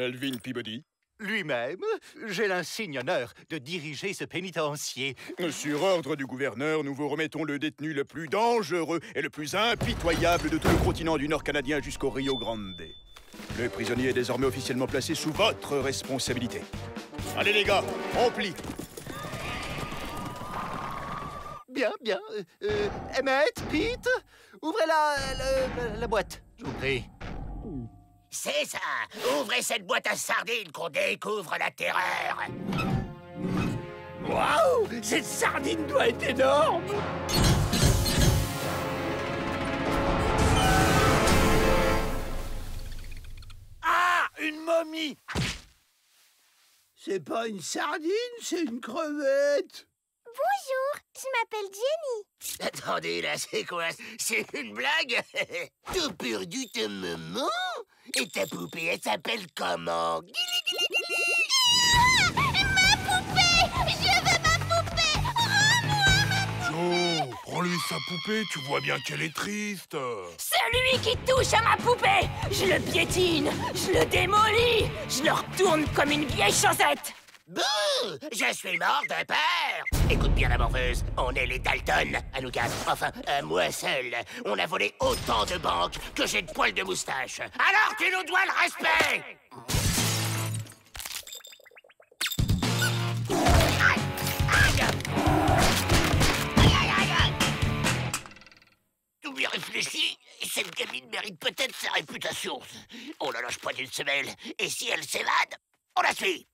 Melvin Peabody? Lui-même, j'ai l'insigne honneur de diriger ce pénitencier. Sur ordre du gouverneur, nous vous remettons le détenu le plus dangereux et le plus impitoyable de tout le continent du Nord canadien jusqu'au Rio Grande. Le prisonnier est désormais officiellement placé sous votre responsabilité. Allez les gars, on plie. Bien, bien. Emmett, Pete, ouvrez la boîte, je vous prie. C'est ça! Ouvrez cette boîte à sardines qu'on découvre la terreur! Waouh! Cette sardine doit être énorme! Ah! Une momie! C'est pas une sardine, c'est une crevette! Bonjour, je m'appelle Jenny. Attendez, là, c'est quoi? C'est une blague? T'as perdu ta maman? Et ta poupée, elle s'appelle comment? Ah, ma poupée! Je veux ma poupée! Rends-moi ma poupée! Joe, prends-lui sa poupée, tu vois bien qu'elle est triste. Celui qui touche à ma poupée, je le piétine, je le démolis, je le retourne comme une vieille chaussette. Bouh! Je suis mort de peur! Écoute bien la morveuse, on est les Dalton, à nous quatre, enfin, à moi seul. On a volé autant de banques que j'ai de poils de moustache. Alors tu nous dois le respect! Aïe! Aïe! Aïe, aïe, aïe! Tout bien réfléchi, cette gamine mérite peut-être sa réputation. On la lâche pas d'une semelle, et si elle s'évade, on la suit!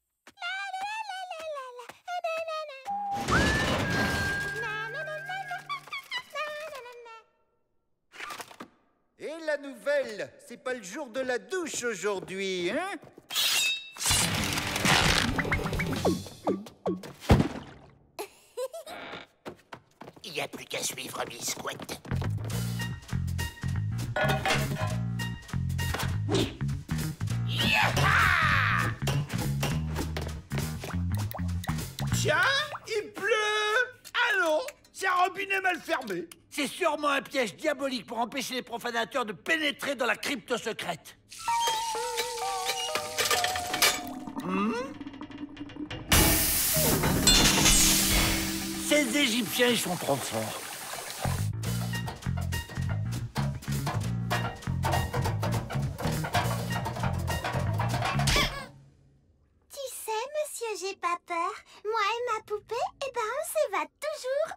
Et la nouvelle, c'est pas le jour de la douche aujourd'hui, hein? Il n'y a plus qu'à suivre Miss Squat. Tiens, il pleut! Ah non, c'est un robinet mal fermé. C'est sûrement un piège diabolique pour empêcher les profanateurs de pénétrer dans la crypte secrète. Ces Égyptiens, ils sont trop forts. Tu sais, monsieur, j'ai pas peur. Moi et ma poupée, eh ben, on s'évade toujours.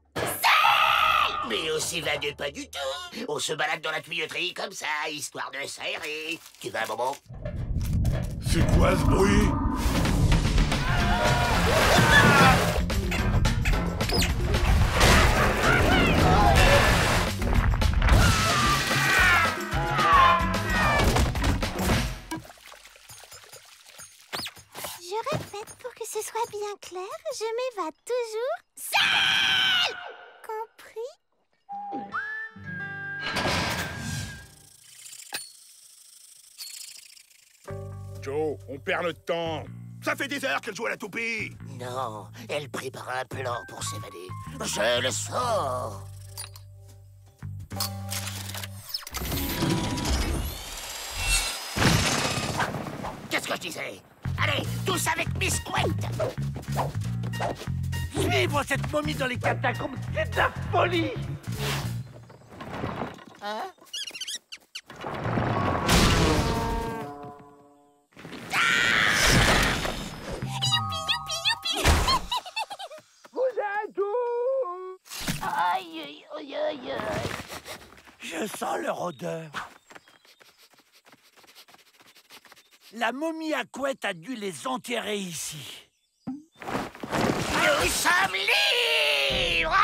Mais on s'évade pas du tout. On se balade dans la tuyauterie comme ça, histoire de s'aérer. Tu veux un bonbon? C'est quoi ce bruit? Je répète pour que ce soit bien clair, je m'évade toujours seule. Compris? Joe, on perd notre temps. Ça fait des heures qu'elle joue à la toupie. Non, elle prépare un plan pour s'évader. Je le sens. Qu'est-ce que je disais? Allez, tous avec Miss Squat. Suivre cette momie dans les catacombes, c'est de la folie! Hein? Vous êtes où? Aïe, aïe, aïe, aïe, aïe. Je sens leur odeur. La momie à couette a dû les enterrer ici. Nous sommes libres!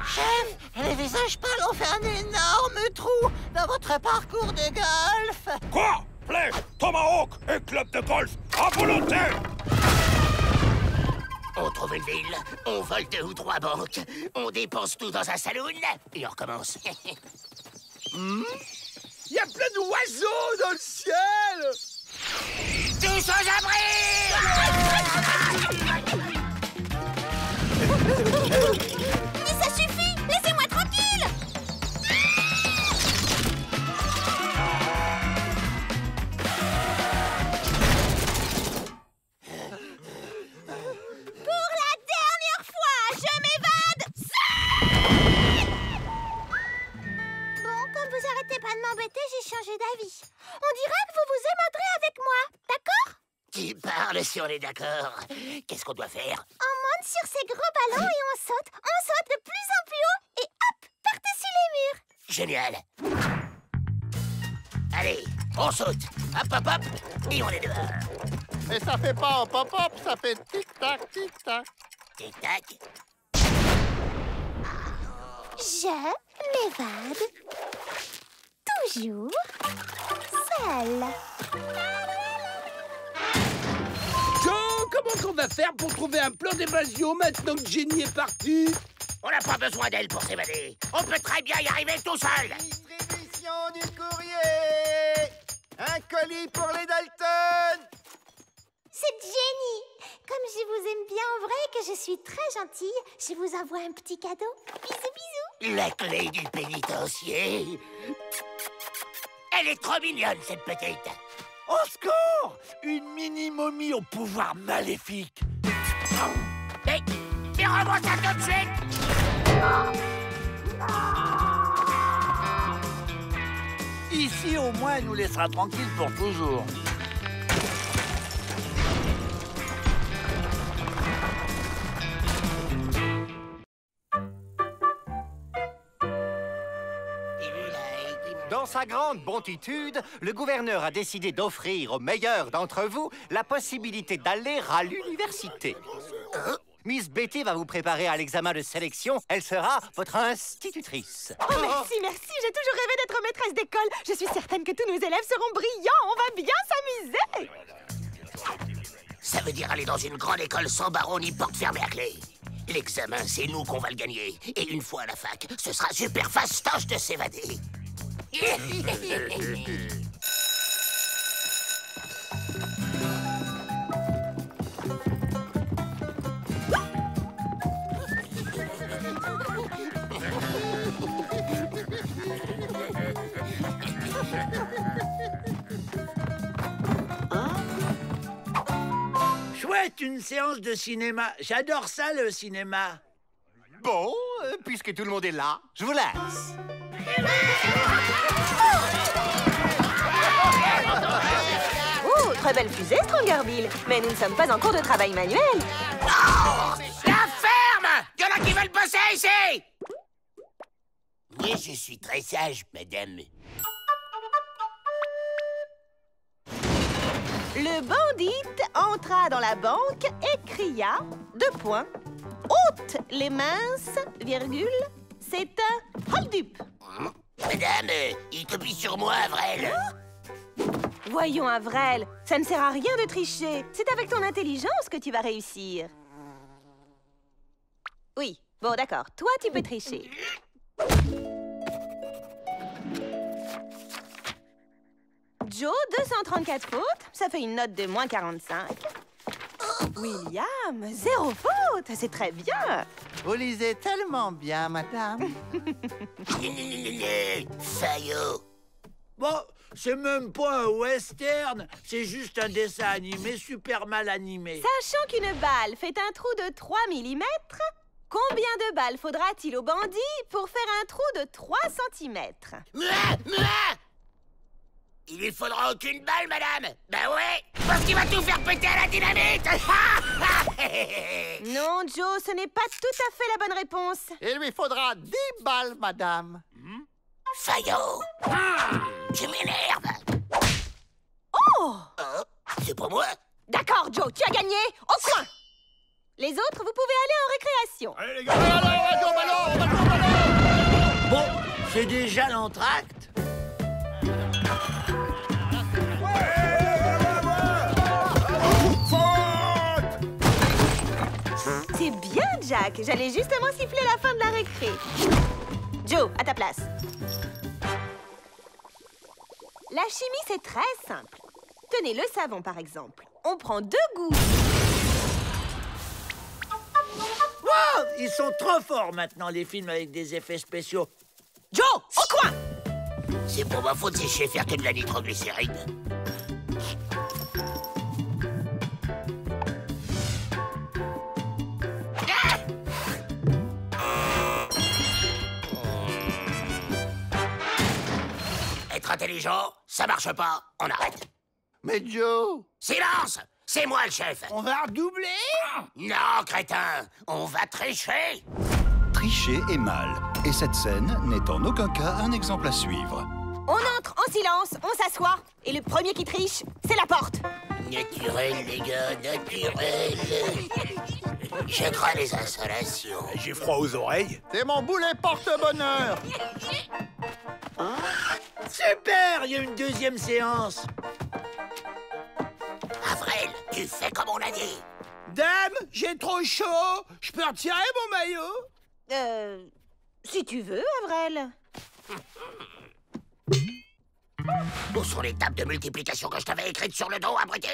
Chef, les visages pâles ont fait un énorme trou dans votre parcours de golf. Quoi? Flèche, tomahawk et club de golf à volonté. On trouve une ville, on vole 2 ou 3 banques, on dépense tout dans un saloon et on recommence. Il y a plein d'oiseaux dans le ciel. Tous aux abris! Mais ça suffit! Laissez-moi tranquille! pas de m'embêter, j'ai changé d'avis. On dira que vous vous aimanterez avec moi, d'accord? Tu parles si on est d'accord. Qu'est-ce qu'on doit faire? On monte sur ces gros ballons et on saute de plus en plus haut et hop, par-dessus les murs. Génial. Allez, on saute. Hop, hop, hop, et on est dehors. Mais ça fait pas hop hop hop, ça fait tic-tac, tic-tac. Tic-tac. Je m'évade. Toujours seule. Joe, comment qu'on va faire pour trouver un plan d'évasion maintenant que Jenny est partie? On n'a pas besoin d'elle pour s'évader. On peut très bien y arriver tout seul. Distribution du courrier. Un colis pour les Dalton. C'est Jenny. Comme je vous aime bien en vrai et que je suis très gentille, je vous envoie un petit cadeau. Bisous, bisous. La clé du pénitencier. Elle est trop mignonne, cette petite. Au secours! Une mini-momie au pouvoir maléfique. Mais rends-moi ça tout de suite. Ici, au moins, elle nous laissera tranquille pour toujours. Dans sa grande prontitude, le gouverneur a décidé d'offrir aux meilleurs d'entre vous la possibilité d'aller à l'université. Miss Betty va vous préparer à l'examen de sélection. Elle sera votre institutrice. Oh, merci, merci. J'ai toujours rêvé d'être maîtresse d'école. Je suis certaine que tous nos élèves seront brillants. On va bien s'amuser. Ça veut dire aller dans une grande école sans barreau ni porte fermée à clé. L'examen, c'est nous qu'on va le gagner. Et une fois à la fac, ce sera super fastoche de s'évader. Chouette, une séance de cinéma. J'adore ça, le cinéma. Bon, puisque tout le monde est là, je vous laisse. Oh, très belle fusée, Strongerville. Mais nous ne sommes pas en cours de travail manuel. Oh, la ferme! Y'en a qui veulent bosser ici! Mais je suis très sage, madame. Le bandit entra dans la banque et cria, : ôte les minces, virgule, c'est un hold-up. Madame, il copie sur moi, Avrel. Voyons, Avrel, ça ne sert à rien de tricher. C'est avec ton intelligence que tu vas réussir. Oui, bon, d'accord. Toi, tu peux tricher. Joe, 234 fautes. Ça fait une note de moins 45. William, 0 faute. C'est très bien. Vous lisez tellement bien, madame. Fayot. Bon, c'est même pas un western. C'est juste un dessin animé super mal animé. Sachant qu'une balle fait un trou de 3 mm, combien de balles faudra-t-il au bandit pour faire un trou de 3 cm? Il lui faudra aucune balle, madame. Ben ouais, parce qu'il va tout faire péter à la dynamite. Non, Joe, ce n'est pas tout à fait la bonne réponse. Il lui faudra 10 balles, madame. Fayot, tu m'énerves. Oh! C'est pour moi. D'accord, Joe, tu as gagné. Au coin. Les autres, vous pouvez aller en récréation. Allez, les gars, allez, Bon, c'est déjà l'entracte. C'est bien, Jack. J'allais justement siffler la fin de la récré. Joe, à ta place. La chimie, c'est très simple. Tenez le savon, par exemple. On prend 2 gouttes. Wow, ils sont trop forts maintenant, les films avec des effets spéciaux. Joe, au coin! C'est pour ma faute si je sais faire que de la nitroglycérine. être intelligent, ça marche pas, on arrête. Mais Joe... Silence! C'est moi le chef. On va redoubler? Non, crétin, on va tricher. Tricher est mal, et cette scène n'est en aucun cas un exemple à suivre. On entre en silence, on s'assoit, et le premier qui triche, c'est la porte. Naturel, les gars, naturel. Je crains les installations. J'ai froid aux oreilles. C'est mon boulet porte-bonheur. Super, il y a une deuxième séance. Avril, tu fais comme on a dit. Dame, j'ai trop chaud. Je peux retirer mon maillot? Si tu veux, Avril. Où sont les tables de multiplication que je t'avais écrites sur le dos, abruti?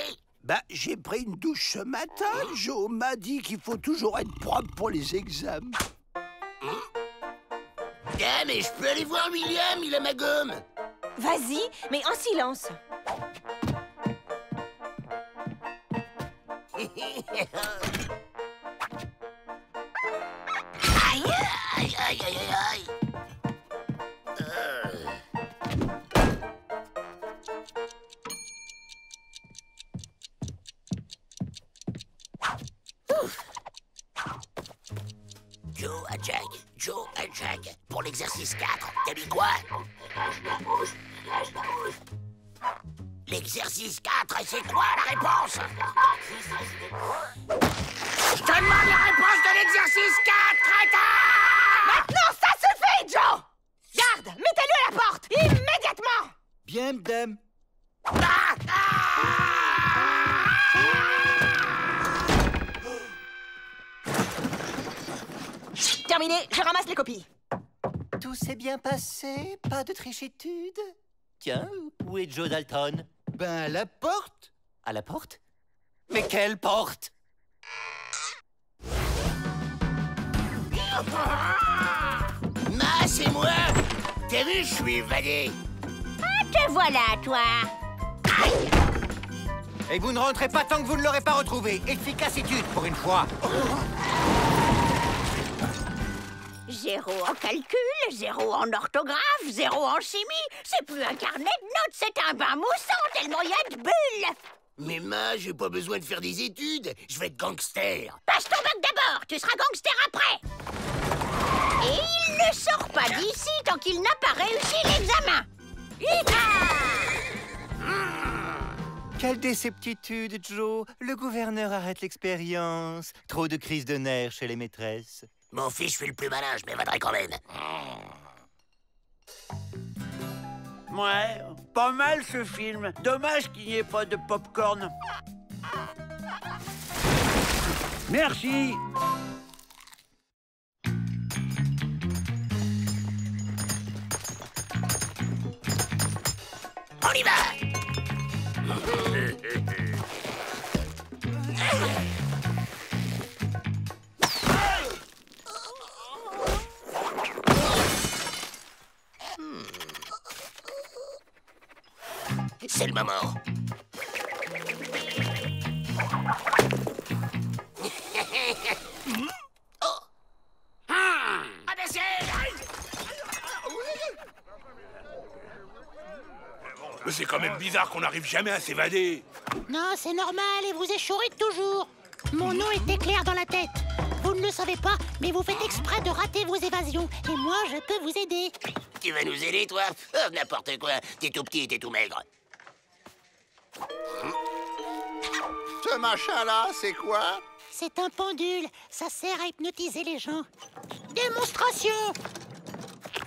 Bah, j'ai pris une douche ce matin. Joe m'a dit qu'il faut toujours être propre pour les examens. Mais je peux aller voir William, il a ma gomme. Vas-y, mais en silence. Aïe, aïe, aïe, aïe, aïe. Joe à Jack, pour l'exercice 4, t'as mis quoi? L'exercice 4, c'est quoi la réponse? Je te demande la réponse de l'exercice 4, crétin! Maintenant, ça suffit, Joe! Garde, mettez-le à la porte, immédiatement! Bien, madame. Terminé, je ramasse les copies. Tout s'est bien passé, pas de trichitude. Tiens, où est Joe Dalton? Ben, à la porte. À la porte? Mais quelle porte? C'est moi! T'as vu, je suis évadé. Ah, te voilà, toi. Aïe! Et vous ne rentrez pas tant que vous ne l'aurez pas retrouvé. Efficacitude, pour une fois. 0 en calcul, 0 en orthographe, 0 en chimie. C'est plus un carnet de notes, c'est un bain moussant tellement il y a de bulles. Mais j'ai pas besoin de faire des études. Je vais être gangster. Passe ton bac d'abord, tu seras gangster après. Et il ne sort pas d'ici tant qu'il n'a pas réussi l'examen. Quelle déceptitude, Joe. Le gouverneur arrête l'expérience. Trop de crises de nerfs chez les maîtresses. Mon fils, je suis le plus malin, je m'évaderai quand même. Ouais, pas mal ce film. Dommage qu'il n'y ait pas de pop-corn. Merci. On y va. C'est le moment. C'est quand même bizarre qu'on n'arrive jamais à s'évader. Non, c'est normal et vous échouez toujours. Mon nom est éclair dans la tête. Vous ne le savez pas, mais vous faites exprès de rater vos évasions. Et moi, je peux vous aider. Tu vas nous aider, toi? Oh, n'importe quoi. T'es tout petit et t'es tout maigre. Ce machin-là, c'est quoi? C'est un pendule. Ça sert à hypnotiser les gens. Démonstration!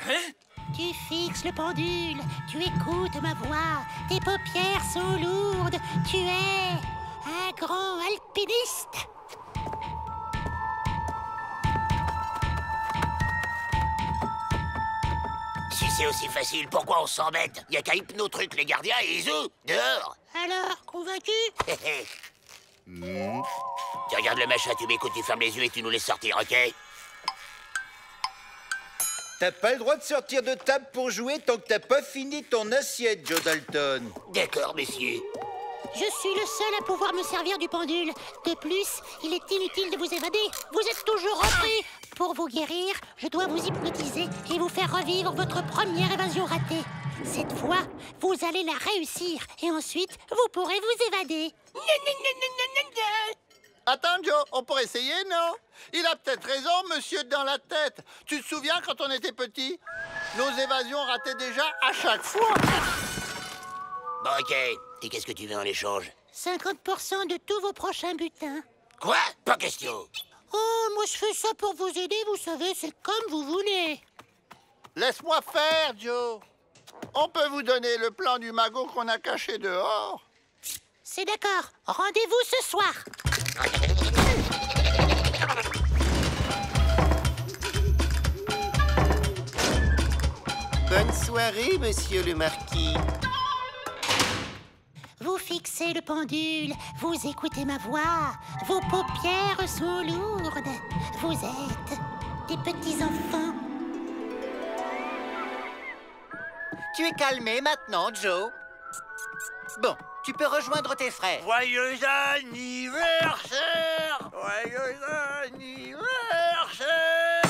Hein? Tu fixes le pendule, tu écoutes ma voix, tes paupières sont lourdes, tu es un grand alpiniste. Si c'est aussi facile, pourquoi on s'embête? Y a qu'à hypno-truc les gardiens et ils ont dehors. Alors, convaincu? Tu regardes le machin, tu m'écoutes, tu fermes les yeux et tu nous laisses sortir, ok? T'as pas le droit de sortir de table pour jouer tant que t'as pas fini ton assiette, Joe Dalton. D'accord, messieurs. Je suis le seul à pouvoir me servir du pendule. De plus, il est inutile de vous évader. Vous êtes toujours rentrés. Pour vous guérir, je dois vous hypnotiser et vous faire revivre votre première évasion ratée. Cette fois, vous allez la réussir et ensuite, vous pourrez vous évader. Attends, Joe, on pourrait essayer, non? Il a peut-être raison, monsieur dans la tête. Tu te souviens quand on était petit? Nos évasions rataient déjà à chaque fois. Bon, ok. Et qu'est-ce que tu veux en échange? 50% de tous vos prochains butins. Quoi? Pas question. Oh, moi je fais ça pour vous aider, vous savez, c'est comme vous voulez. Laisse-moi faire, Joe. On peut vous donner le plan du magot qu'on a caché dehors. C'est d'accord. Rendez-vous ce soir. Bonne soirée, monsieur le marquis. Vous fixez le pendule, vous écoutez ma voix, vos paupières sont lourdes. Vous êtes des petits enfants. Tu es calmé maintenant, Joe. Bon, tu peux rejoindre tes frères. Joyeux anniversaire! Joyeux anniversaire!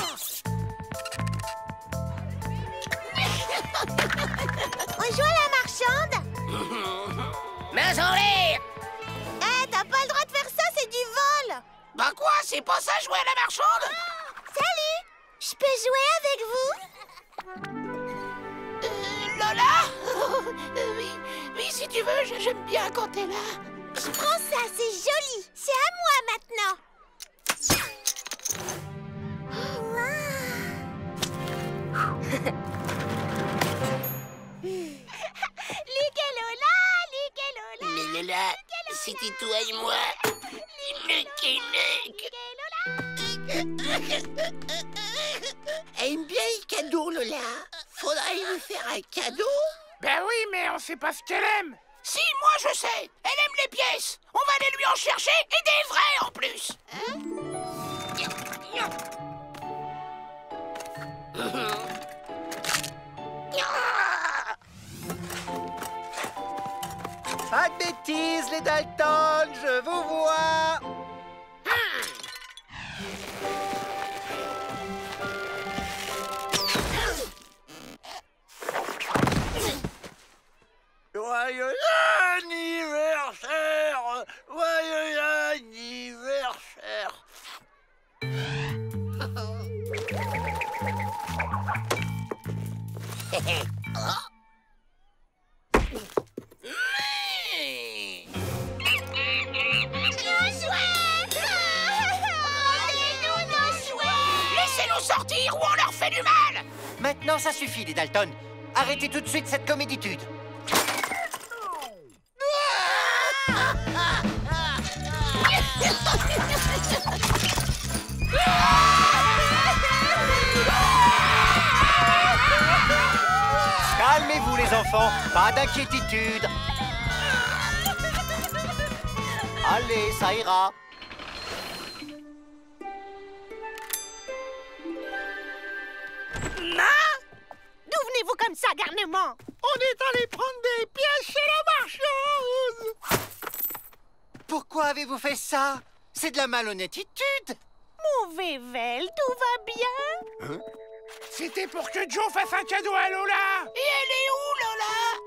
On joue à la marchande? Mains en l'air! Eh, t'as pas le droit de faire ça, c'est du vol! Bah quoi? C'est pas ça, jouer à la marchande? Salut! Je peux jouer avec vous? Lola? Oui, si tu veux, j'aime bien quand t'es là. Je prends ça, c'est joli! C'est à moi maintenant! Oh, wow. Mais Lola, c'était toi et moi. Elle aime bien les cadeaux, Lola. Faudrait lui faire un cadeau. Ben oui, mais on sait pas ce qu'elle aime. Si, moi je sais. Elle aime les pièces. On va aller lui en chercher et des vrais en plus. Pas de bêtises, les Dalton, je vous vois. Joyeux anniversaire! Joyeux anniversaire! Laissez-nous sortir ou on leur fait du mal! Maintenant, ça suffit, les Dalton. Arrêtez tout de suite cette coméditude. Calmez-vous, les enfants. Pas d'inquiétude. Allez, ça ira. D'où venez-vous comme ça, garnement? On est allé prendre des pièces chez la marchande. Pourquoi avez-vous fait ça? C'est de la malhonnêtitude. Mauvais Vel, tout va bien? C'était pour que Joe fasse un cadeau à Lola. Et elle est où, Lola?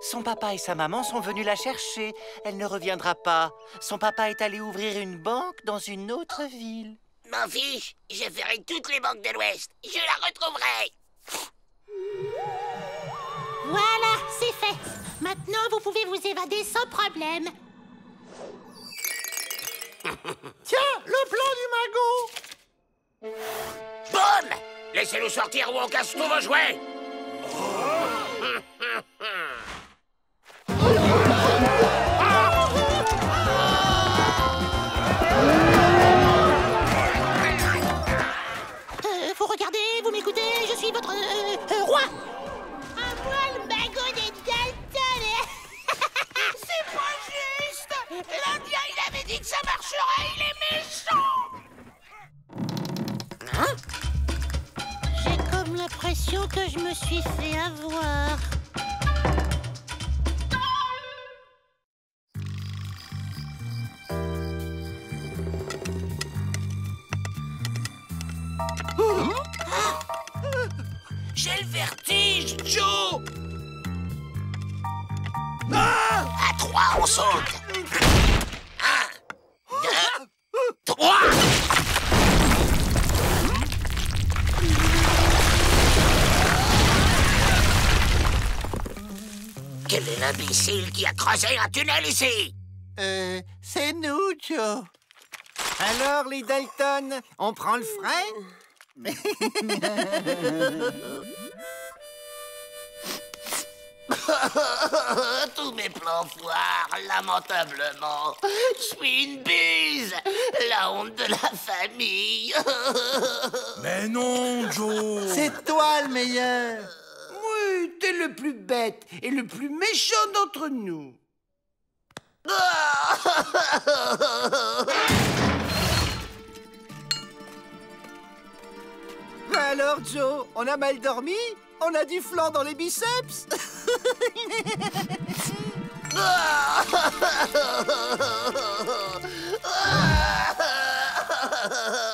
Son papa et sa maman sont venus la chercher. Elle ne reviendra pas. Son papa est allé ouvrir une banque dans une autre ville. M'en fiche, je ferai toutes les banques de l'Ouest. Je la retrouverai. Voilà, c'est fait. Maintenant, vous pouvez vous évader sans problème. Tiens, le plan du magot. Boum! Laissez-nous sortir ou on casse tous vos jouets. Faut regarder, vous m'écoutez, je suis votre roi. À moi, le magot des Dalton! C'est pas juste. L'Indien, il avait dit que ça marcherait. Il est méchant. Hein? J'ai comme l'impression que je me suis fait avoir. J'ai le vertige, Joe. 3, on saute. 1, 2, 3. Quel est l'imbécile qui a creusé un tunnel ici? C'est nous, Joe. Alors, les Dalton, on prend le frein? Tous mes plans foirent, lamentablement. Je suis une bise, la honte de la famille. Mais non, Joe. C'est toi le meilleur. Oui, t'es le plus bête et le plus méchant d'entre nous. Alors, Joe, on a mal dormi? On a du flan dans les biceps?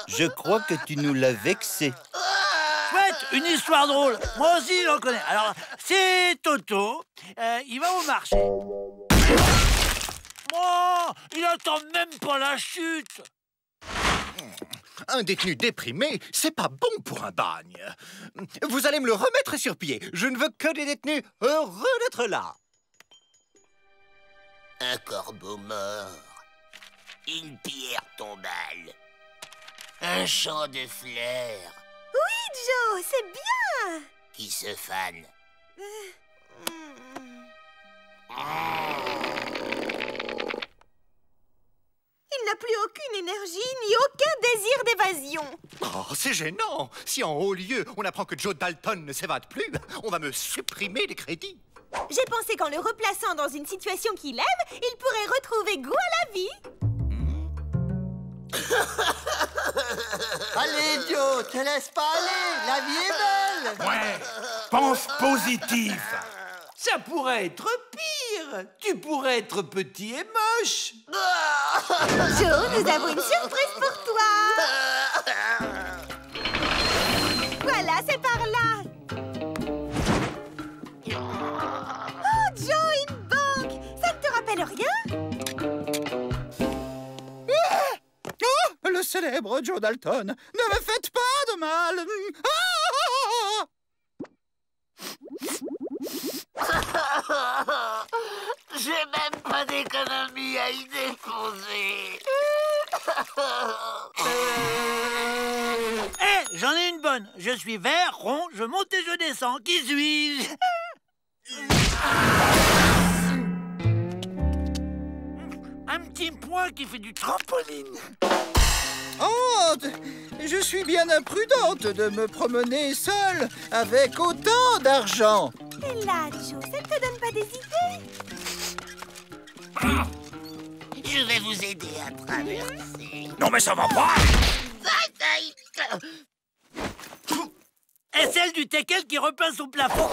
Je crois que tu nous l'as vexé. Chouette, une histoire drôle. Moi aussi, j'en connais. Alors, c'est Toto. Il va au marché. Oh, il attend même pas la chute. Un détenu déprimé, c'est pas bon pour un bagne. Vous allez me le remettre sur pied. Je ne veux que des détenus heureux d'être là. Un corbeau mort, une pierre tombale, un champ de fleurs. Oui, Joe, c'est bien. Qui se fanent. Il n'a plus aucune énergie ni aucun désir d'évasion. Oh, c'est gênant. Si en haut lieu, on apprend que Joe Dalton ne s'évade plus, on va me supprimer des crédits. J'ai pensé qu'en le replaçant dans une situation qu'il aime, il pourrait retrouver goût à la vie. Allez, Joe, te laisse pas aller. La vie est belle. Ouais, pense positif. Ça pourrait être pire. Tu pourrais être petit et moche. Joe, nous avons une surprise pour toi. Voilà, c'est par là. Oh, Joe, une banque. Ça ne te rappelle rien? Oh, le célèbre Joe Dalton. Ne me faites pas de mal. J'ai même pas d'économie à y déposer. J'en ai une bonne. Je suis vert, rond, je monte et je descends. Qui suis-je? Un petit point qui fait du trampoline. Oh, je suis bien imprudente de me promener seule avec autant d'argent. Et là, Joe, ça ne te donne pas des idées? Je vais vous aider à traverser. Non mais ça va pas. Et celle du teckel qui repeint son plafond.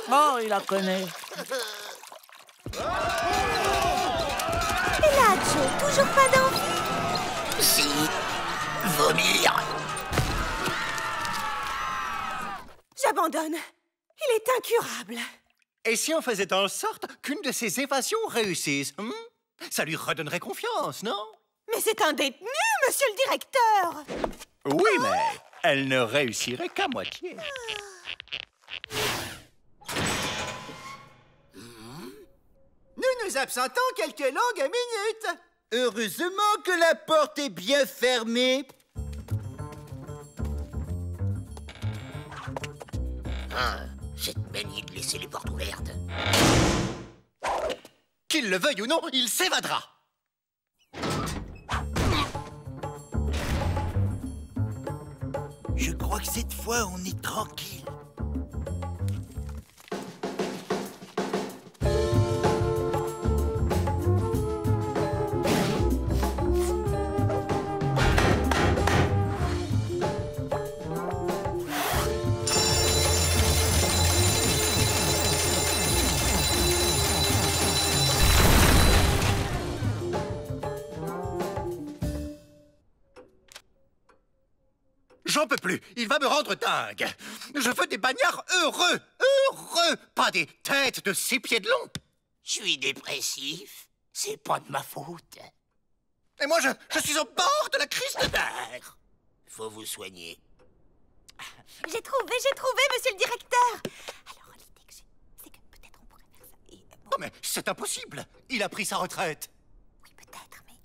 Oh, il la connaît. Et là, Joe, toujours pas d'envie? Si, vomir. J'abandonne. Il est incurable. Et si on faisait en sorte qu'une de ces évasions réussisse, ça lui redonnerait confiance, non? Mais c'est un détenu, monsieur le directeur. Oui, mais elle ne réussirait qu'à moitié. Nous nous absentons quelques longues minutes. Heureusement que la porte est bien fermée. Cette manie de laisser les portes ouvertes. Qu'il le veuille ou non, il s'évadera. Je crois que cette fois, on est tranquille. J'en peux plus, il va me rendre dingue. Je veux des bagnards heureux, pas des têtes de 6 pieds de long. Je suis dépressif. C'est pas de ma faute. Et moi, je suis au bord de la crise de nerfs. Faut vous soigner. J'ai trouvé, monsieur le directeur. Alors, l'idée que j'ai, c'est que peut-être on pourrait faire ça et... bon. Oh, mais c'est impossible. Il a pris sa retraite. Oui, peut-être, mais...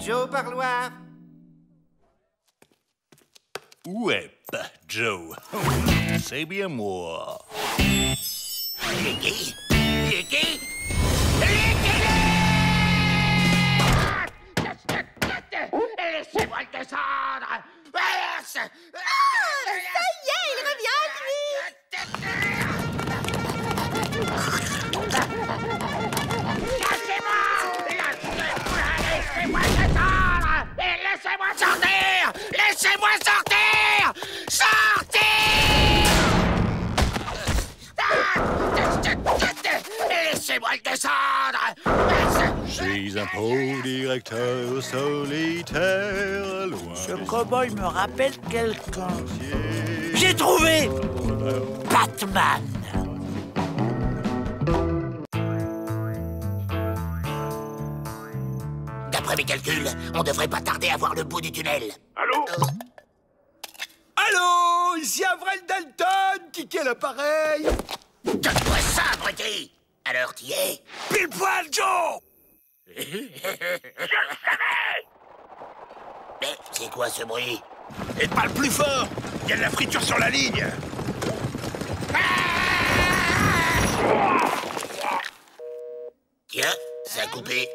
Joe Parloir. Ouais, Joe. C'est bien moi. Les qui? Laissez-moi le descendre! Ça y est, il revient, lui! Laissez-moi descendre! Et laissez-moi sortir! Laissez-moi sortir! Laissez-moi le descendre! Je suis un pauvre directeur solitaire, loin. Ce cow-boy me rappelle quelqu'un. J'ai trouvé! Batman! D'après mes calculs, on devrait pas tarder à voir le bout du tunnel. Allô? Allô? Ici Avril Dalton, qui est l'appareil? Donne-moi ça, abruti! Alors, t'y es? Pile poil, Joe! Je le savais! Mais c'est quoi ce bruit? Et parle plus fort! Il y a de la friture sur la ligne! Tiens, ça a coupé.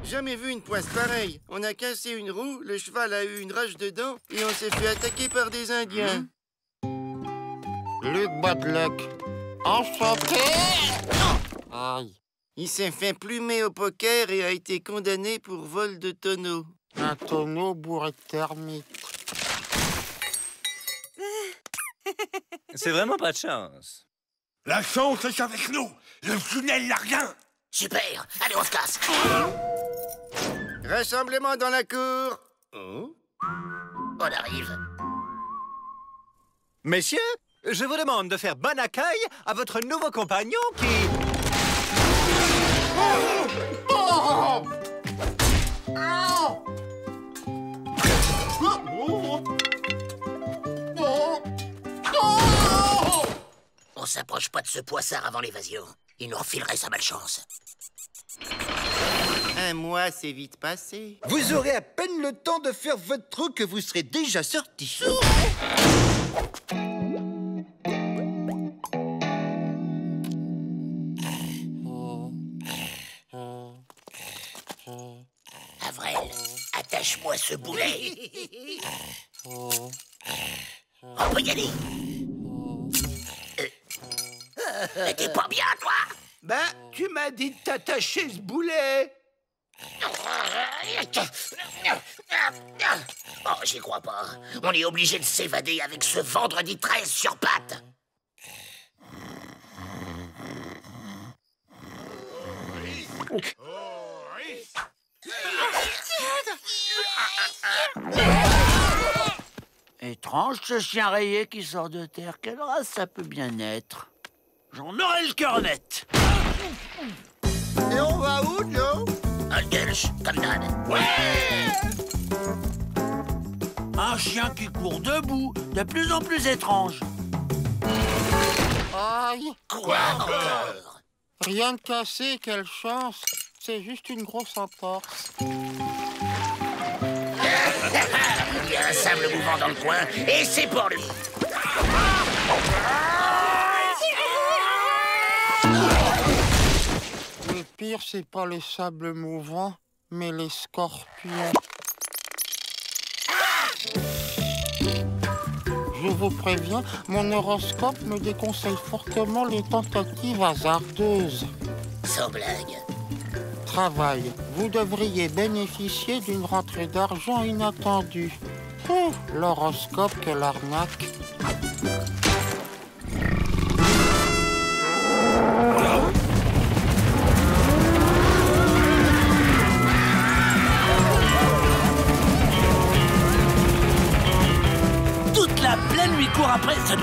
Jamais vu une poisse pareille. On a cassé une roue, le cheval a eu une rage dedans et on s'est fait attaquer par des Indiens. Luc Badluck. Enchanté! Aïe. Il s'est fait plumer au poker et a été condamné pour vol de tonneau. Un tonneau bourré de termites. C'est vraiment pas de chance. La chance est avec nous! Le tunnel n'a rien! Super! Allez, on se casse! Rassemblement dans la cour. On arrive. Messieurs, je vous demande de faire bon accueil à votre nouveau compagnon qui... On s'approche pas de ce poissard avant l'évasion. Il nous refilerait sa malchance. Un mois, c'est vite passé. Vous aurez à peine le temps de faire votre trou que vous serez déjà sorti. Avril, attache-moi ce boulet. On peut y aller. T'es pas bien, toi? Ben, tu m'as dit de t'attacher ce boulet. Oh, j'y crois pas. On est obligé de s'évader avec ce vendredi 13 sur pattes. Étrange ce chien rayé qui sort de terre. Quelle race ça peut bien être? J'en aurai le cœur net. Et on va où, Joe? Gulch, comme d'hab. Ouais! Un chien qui court debout, de plus en plus étrange. Aïe! Quoi encore? Rien de cassé, quelle chance! C'est juste une grosse entorse. Il y a un sable mouvant dans le coin, et c'est pour lui. Le pire, c'est pas les sables mouvants, mais les scorpions. Je vous préviens, mon horoscope me déconseille fortement les tentatives hasardeuses. Sans blague. Travail. Vous devriez bénéficier d'une rentrée d'argent inattendue. L'horoscope, quelle arnaque.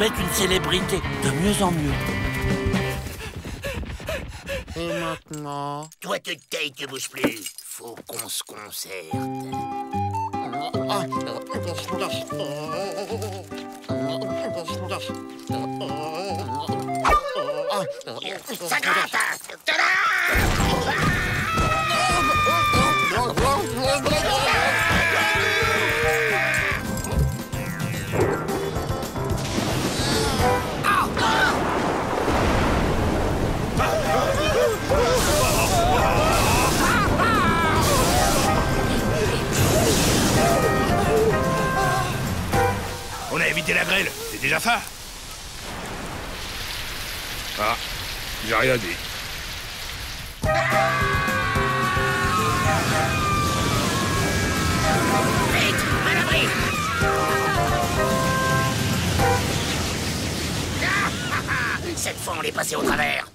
vais être une célébrité, de mieux en mieux. Et maintenant? Toi, te tais, te bouge plus. Faut qu'on se concerte. Ça gratte! On a évité la grêle, c'est déjà ça. Ah, j'ai rien dit. Vite, à l'abri! Cette fois, on est passé au travers.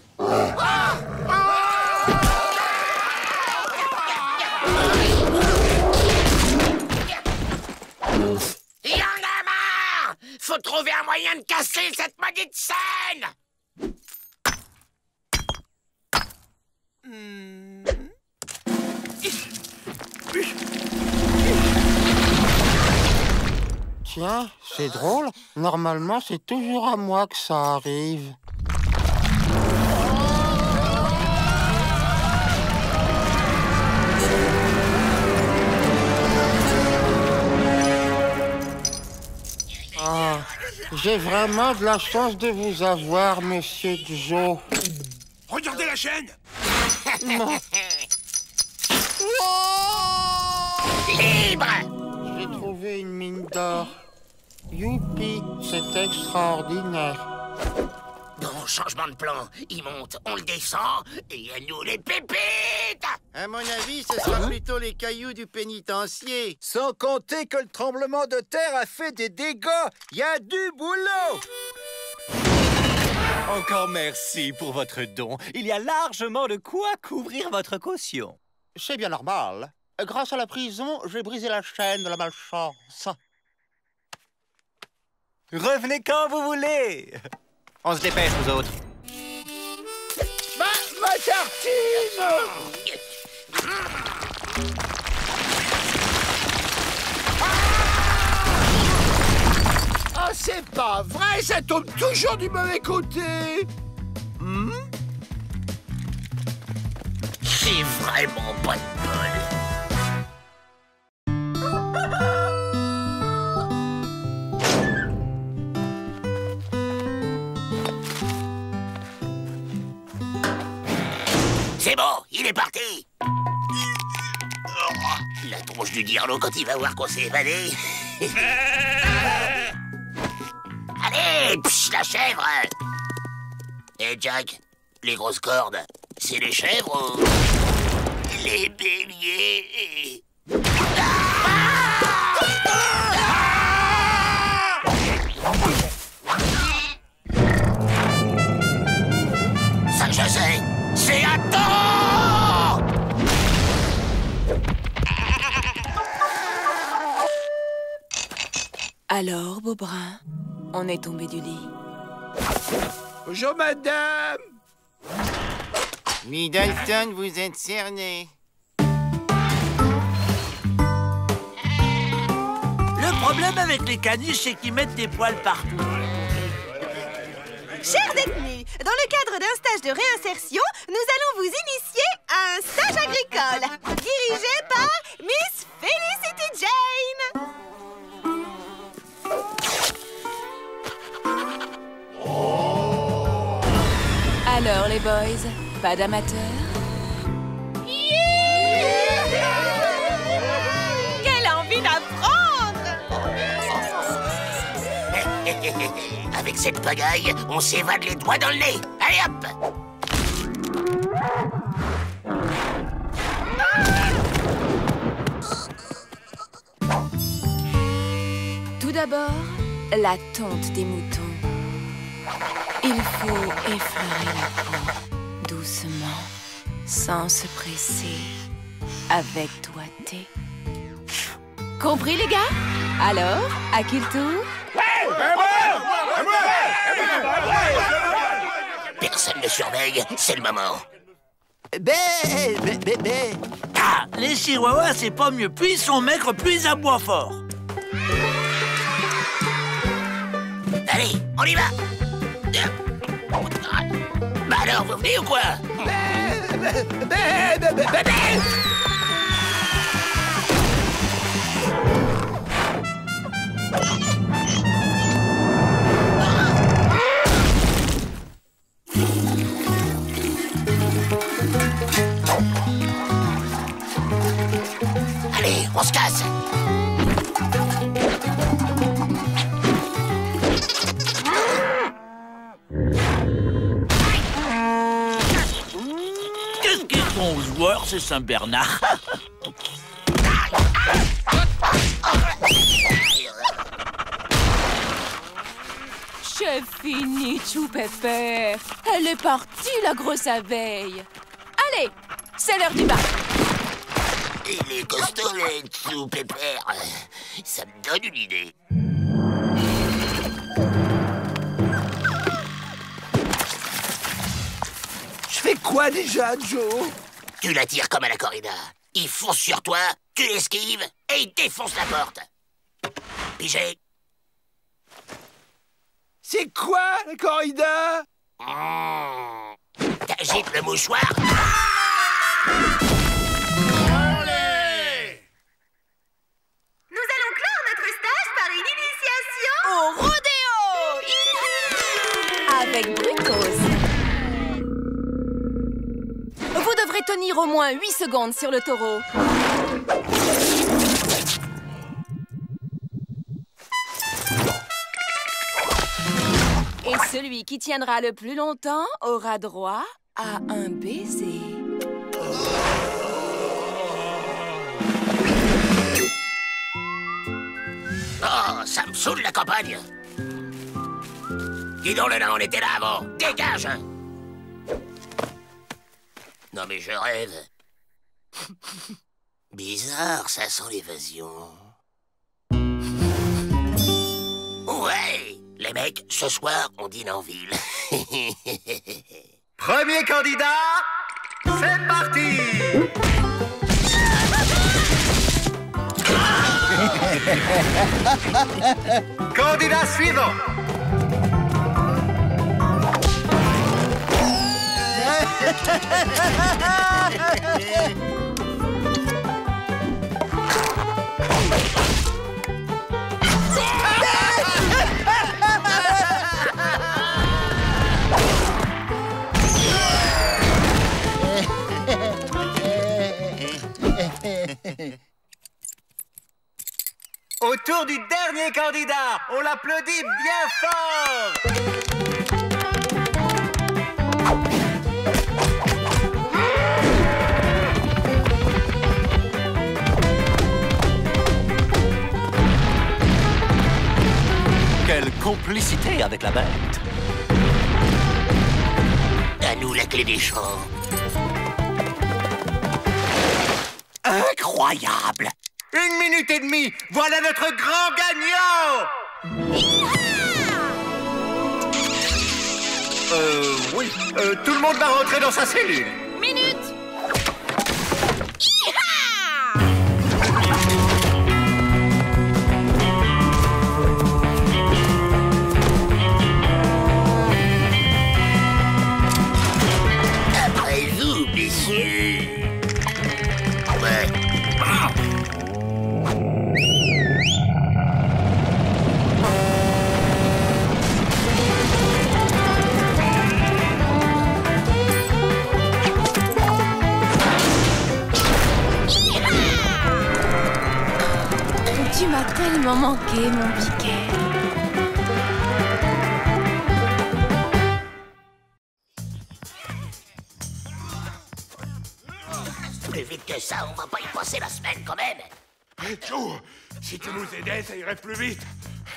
Il y en a marre! Faut trouver un moyen de casser cette maudite scène! Tiens, c'est drôle. Normalement, c'est toujours à moi que ça arrive. Ah, j'ai vraiment de la chance de vous avoir, Monsieur Joe. Regardez la chaîne! Non. Libre! J'ai trouvé une mine d'or. Youpi, c'est extraordinaire. Bon, changement de plan. Il monte, on le descend, et à nous les pépites! À mon avis, ce sera plutôt les cailloux du pénitencier. Sans compter que le tremblement de terre a fait des dégâts. Il y a du boulot. Encore merci pour votre don. Il y a largement de quoi couvrir votre caution. C'est bien normal. Grâce à la prison, j'ai brisé la chaîne de la malchance. Revenez quand vous voulez. On se dépêche, vous autres. Ma tartine! Ah, c'est pas vrai, ça tombe toujours du mauvais côté. C'est vraiment pas de bol. C'est bon, il est parti. La tronche du dirlo quand il va voir qu'on s'est évadé. Allez, psh, la chèvre. Eh Jack, les grosses cordes, c'est les chèvres ou les béliers? Ça je sais, c'est un taureau! Alors, Beaubrun, on est tombé du lit. Bonjour, madame. Middleton, vous êtes cerné. Le problème avec les caniches, c'est qu'ils mettent des poils partout. Chers détenus, dans le cadre d'un stage de réinsertion, nous allons vous initier à un stage agricole, dirigé par Miss Felicity Jane. Alors, les boys, pas d'amateurs? Quelle envie d'apprendre! Avec cette pagaille, on s'évade les doigts dans le nez. Allez hop! Tout d'abord, la tonte des moutons. Il faut effleurer la peau, doucement, sans se presser, avec doigté. Compris, les gars? Alors, à qui le tour? À moi! Personne ne surveille, c'est le moment. Ah, les chihuahuas, c'est pas mieux. Plus ils sont maigres, plus ils aboient fort. Allez, on y va. Bah alors, vous venez ou quoi? Allez, on se casse. Qu'est-ce qu'ils sont joueurs, ces Saint-Bernard? J'ai fini, Chou Pépère. Elle est partie, la grosse abeille. Allez, c'est l'heure du bain. Il est costaud, le Chou Pépère. Ça me donne une idée. Je fais quoi déjà, Joe? Tu la tires comme à la corrida. Il fonce sur toi, tu l'esquives et il défonce la porte. Pigé. C'est quoi, la corrida? T'agites le mouchoir. Nous allons clore notre stage par une initiation au rodéo. Avec Brutos. Vous devrez tenir au moins 8 secondes sur le taureau. Et celui qui tiendra le plus longtemps aura droit à un baiser. Oh, ça me saoule la campagne. Dis donc, là, on était là avant. Dégage. Non mais je rêve. Bizarre, ça sent l'évasion. Ouais. Les mecs, ce soir, on dîne en ville. Premier candidat, c'est parti. Candidat suivant. Au tour du dernier candidat, on l'applaudit bien fort. Quelle complicité avec la bête. À nous la clé des champs. Incroyable. 1 minute et demie, voilà notre grand gagnant. Oui, tout le monde va rentrer dans sa cellule. Minute. Après vous, messieurs. Ouais. Tu m'as tellement manqué, mon biquet. Plus vite que ça, on va pas y passer la semaine quand même. Joe, si tu nous aidais, ça irait plus vite.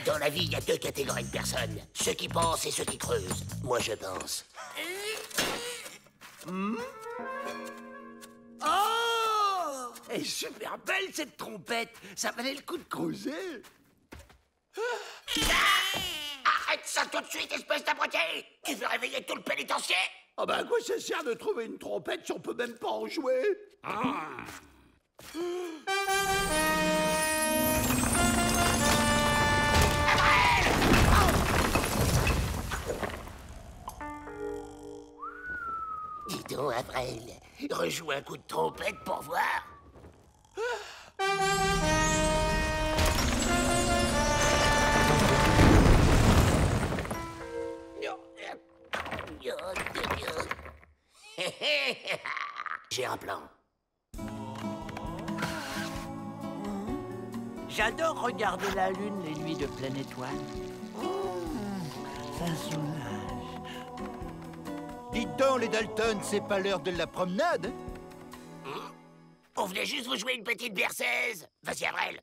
Dans la vie, il y a 2 catégories de personnes. Ceux qui pensent et ceux qui creusent. Moi, je pense. Oh! Elle est super belle, cette trompette. Ça valait le coup de creuser. Arrête ça! ça tout de suite, espèce d'abruti! Tu veux réveiller tout le pénitencier? Ah bah à quoi ça sert de trouver une trompette si on peut même pas en jouer? Dis donc, Avril, rejoue un coup de trompette pour voir. J'ai un plan. J'adore regarder la lune les nuits de pleine étoile. Ça soulage. Dites donc, les Dalton, c'est pas l'heure de la promenade? On venait juste vous jouer une petite berceuse. Vas-y, Avril.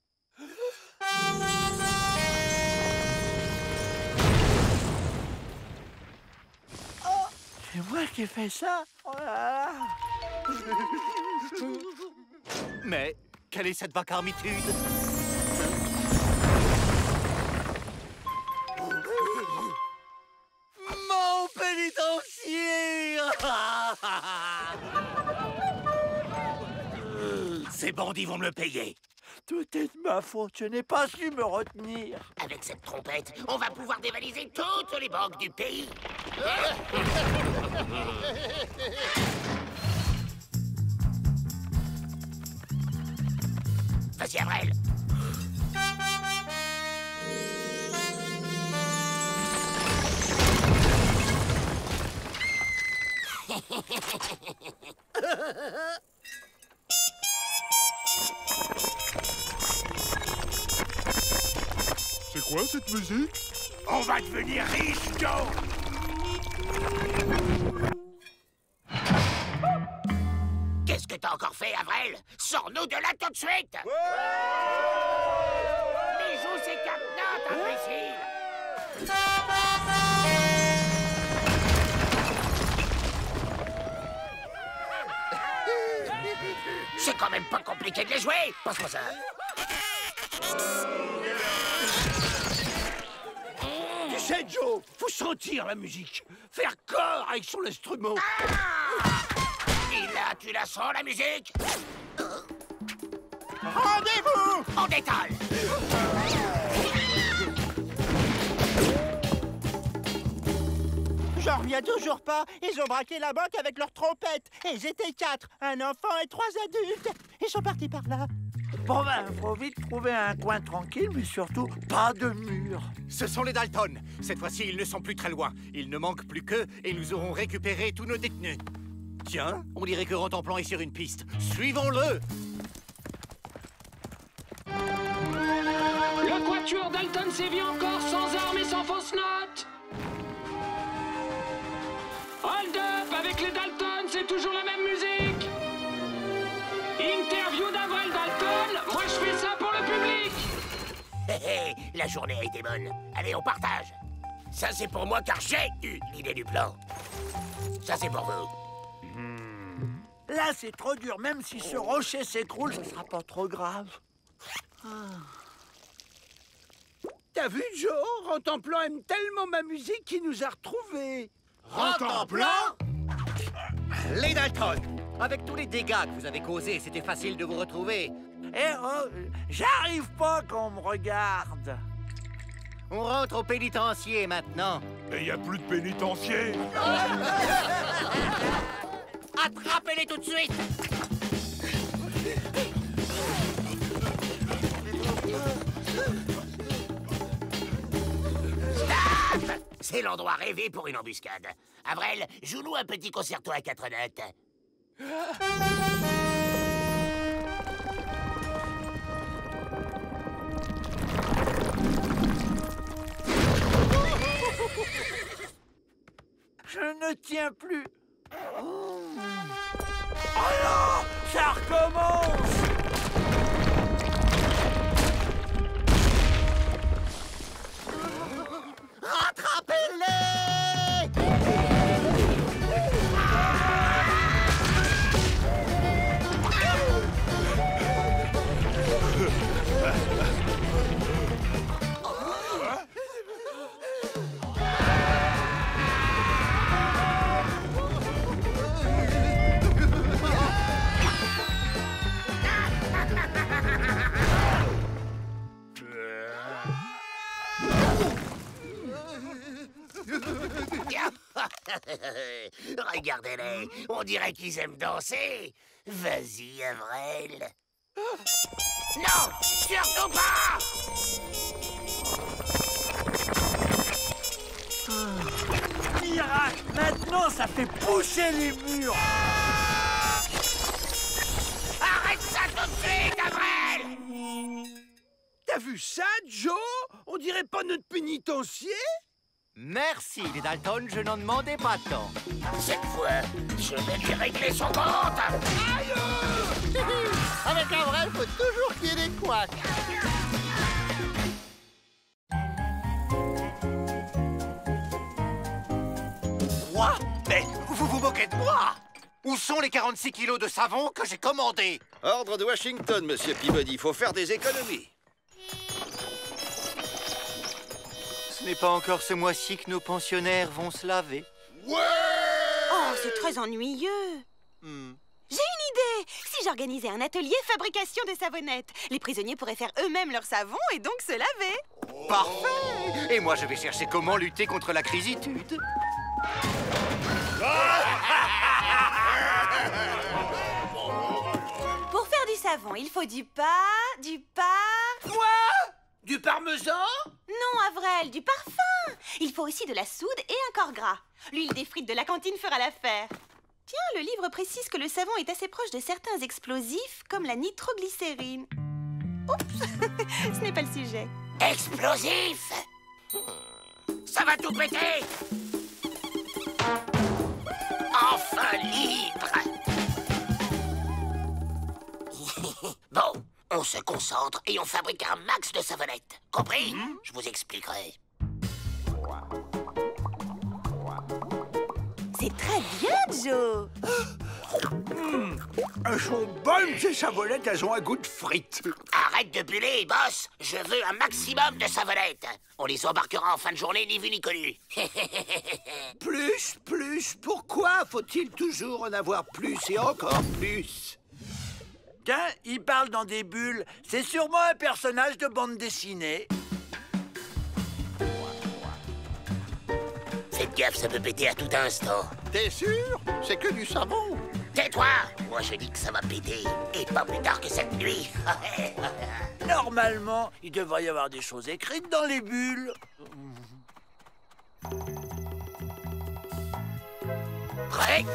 C'est moi qui ai fait ça? Oh là là. Mais quelle est cette vacarmitude? Mon pénitencier! Ces bandits vont me le payer. Tout est de ma faute, je n'ai pas su me retenir. Avec cette trompette, on va pouvoir dévaliser toutes les banques du pays. Vas-y, Avril. C'est quoi cette musique? On va devenir riche, Joe! Qu'est-ce que t'as encore fait, Avril? Sors-nous de là tout de suite! Mais joue ces quatre notes, imbécile! C'est quand même pas compliqué de les jouer! Passe-moi ça! Tu sais, Joe, faut sentir la musique, faire corps avec son instrument. Et là, tu la sens, la musique? Rendez-vous! On détale! J'en reviens toujours pas. Ils ont braqué la banque avec leur trompette. Et ils étaient 4, un enfant et 3 adultes. Ils sont partis par là. Bon ben, faut vite trouver un coin tranquille, mais surtout pas de mur. Ce sont les Dalton. Cette fois-ci, ils ne sont plus très loin. Il ne manque plus qu'eux et nous aurons récupéré tous nos détenus. Tiens, on dirait que Rantanplan est sur une piste. Suivons-le! Le quatuor Dalton sévit encore sans armes et sans fausses notes. Hold up avec les Dalton, c'est toujours la même musique. Interview d'Avril Dalton, moi je fais ça pour le public. Hé hé, la journée a été bonne. Allez, on partage. Ça c'est pour moi car j'ai eu l'idée du plan. Ça c'est pour vous. Là, c'est trop dur. Même si ce rocher s'écroule, ce sera pas trop grave. T'as vu, Joe? Rantanplan aime tellement ma musique qu'il nous a retrouvés. Rantanplan? Les Dalton! Avec tous les dégâts que vous avez causés, c'était facile de vous retrouver. Eh oh, j'arrive pas qu'on me regarde. On rentre au pénitencier maintenant. Et y a plus de pénitencier. Attrapez-les tout de suite! Stop! C'est l'endroit rêvé pour une embuscade. Avril, joue-nous un petit concerto à 4 notes. Je ne tiens plus. Oh non! Ça recommence! Rattrapez-les! regardez-les. On dirait qu'ils aiment danser. Vas-y, Avrel. Non, surtout pas! Miracle! Maintenant, ça fait pousser les murs! Arrête ça tout de suite, Avrel! T'as vu ça, Joe? On dirait pas notre pénitencier? Merci, les Dalton, je n'en demandais pas tant. Cette fois, je vais lui régler son compte! Aïe! Avec Avrel, faut toujours qu'il y ait des couacs. Quoi? Mais vous vous moquez de moi? Où sont les 46 kilos de savon que j'ai commandés? Ordre de Washington, monsieur Peabody. Faut faire des économies. Ce n'est pas encore ce mois-ci que nos pensionnaires vont se laver. Oh, c'est très ennuyeux. J'ai une idée. Si j'organisais un atelier fabrication de savonnettes, les prisonniers pourraient faire eux-mêmes leur savon et donc se laver. Parfait! Et moi, je vais chercher comment lutter contre la crisitude. Pour faire du savon, il faut du Quoi? Du parmesan? Non, Avrel, du parfum. Il faut aussi de la soude et un corps gras. L'huile des frites de la cantine fera l'affaire. Tiens, le livre précise que le savon est assez proche de certains explosifs, comme la nitroglycérine. Oups, ce n'est pas le sujet. Explosif! Ça va tout péter! Enfin libre! Bon, on se concentre et on fabrique un max de savonnettes. Compris? Je vous expliquerai. C'est très bien, Joe. Elles sont bonnes, ces savonnettes, elles ont un goût de frites. Arrête de buller, boss. Je veux un maximum de savonnettes. On les embarquera en fin de journée, ni vu ni connu. Plus, pourquoi faut-il toujours en avoir plus et encore plus? Tiens, il parle dans des bulles. C'est sûrement un personnage de bande dessinée. Faites gaffe, ça peut péter à tout instant. T'es sûr? C'est que du savon. Tais-toi! Moi, je dis que ça va péter. Et pas plus tard que cette nuit. Normalement, il devrait y avoir des choses écrites dans les bulles. Prêt?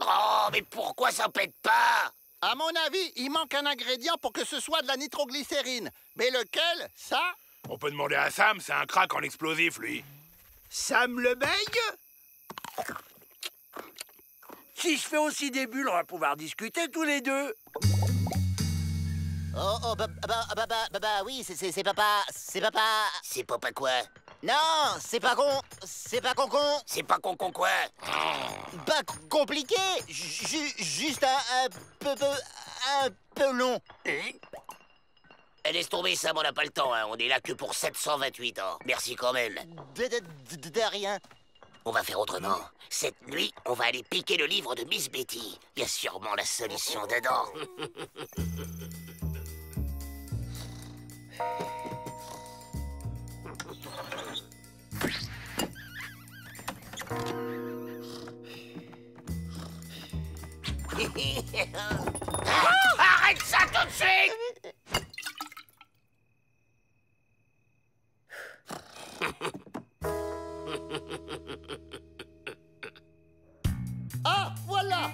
Oh, mais pourquoi ça pète pas? À mon avis, il manque un ingrédient pour que ce soit de la nitroglycérine. Mais lequel? Ça? On peut demander à Sam, c'est un crack en explosif, lui. Sam le beigne? Si je fais aussi des bulles, on va pouvoir discuter tous les deux. Oui, c'est papa. C'est papa quoi? Non, c'est pas con. C'est pas con. C'est pas con quoi? Pas compliqué. Juste un peu long. Laisse tomber, Sam, on n'a pas le temps, hein. On est là que pour 728 ans. Merci quand même. De rien. On va faire autrement. Cette nuit, on va aller piquer le livre de Miss Betty. Il y a sûrement la solution dedans. Arrête ça tout de suite! Ah, voilà!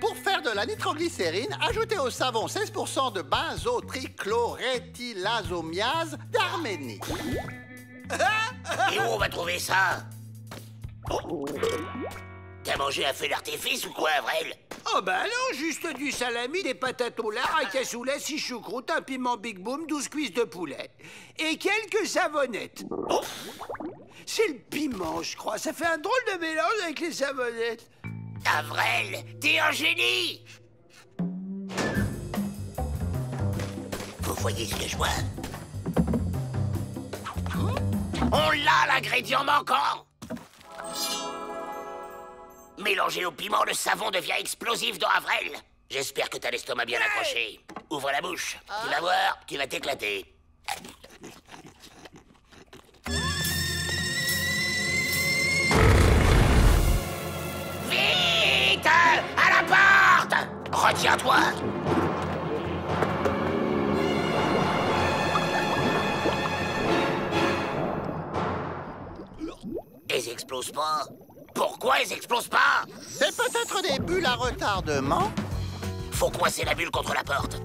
Pour faire de la nitroglycérine, ajoutez au savon 16% de benzotrichloroéthylazomiase d'Arménie. Et où on va trouver ça? T'as mangé un feu d'artifice ou quoi, Avrel? Oh bah non, juste du salami, des patates au lard, un cassoulet, 6 choucroutes, un piment Big Boom, 12 cuisses de poulet. Et quelques savonnettes. C'est le piment, je crois. Ça fait un drôle de mélange avec les savonnettes. Avrel, t'es un génie! Vous voyez ce que je vois? On l'a, l'ingrédient manquant! Mélangé au piment, le savon devient explosif dans Avrel. J'espère que t'as l'estomac bien accroché. Ouvre la bouche. Tu vas voir, tu vas t'éclater. Tiens-toi! Ils explosent pas. Pourquoi ils explosent pas? C'est peut-être des bulles à retardement. Faut coincer la bulle contre la porte.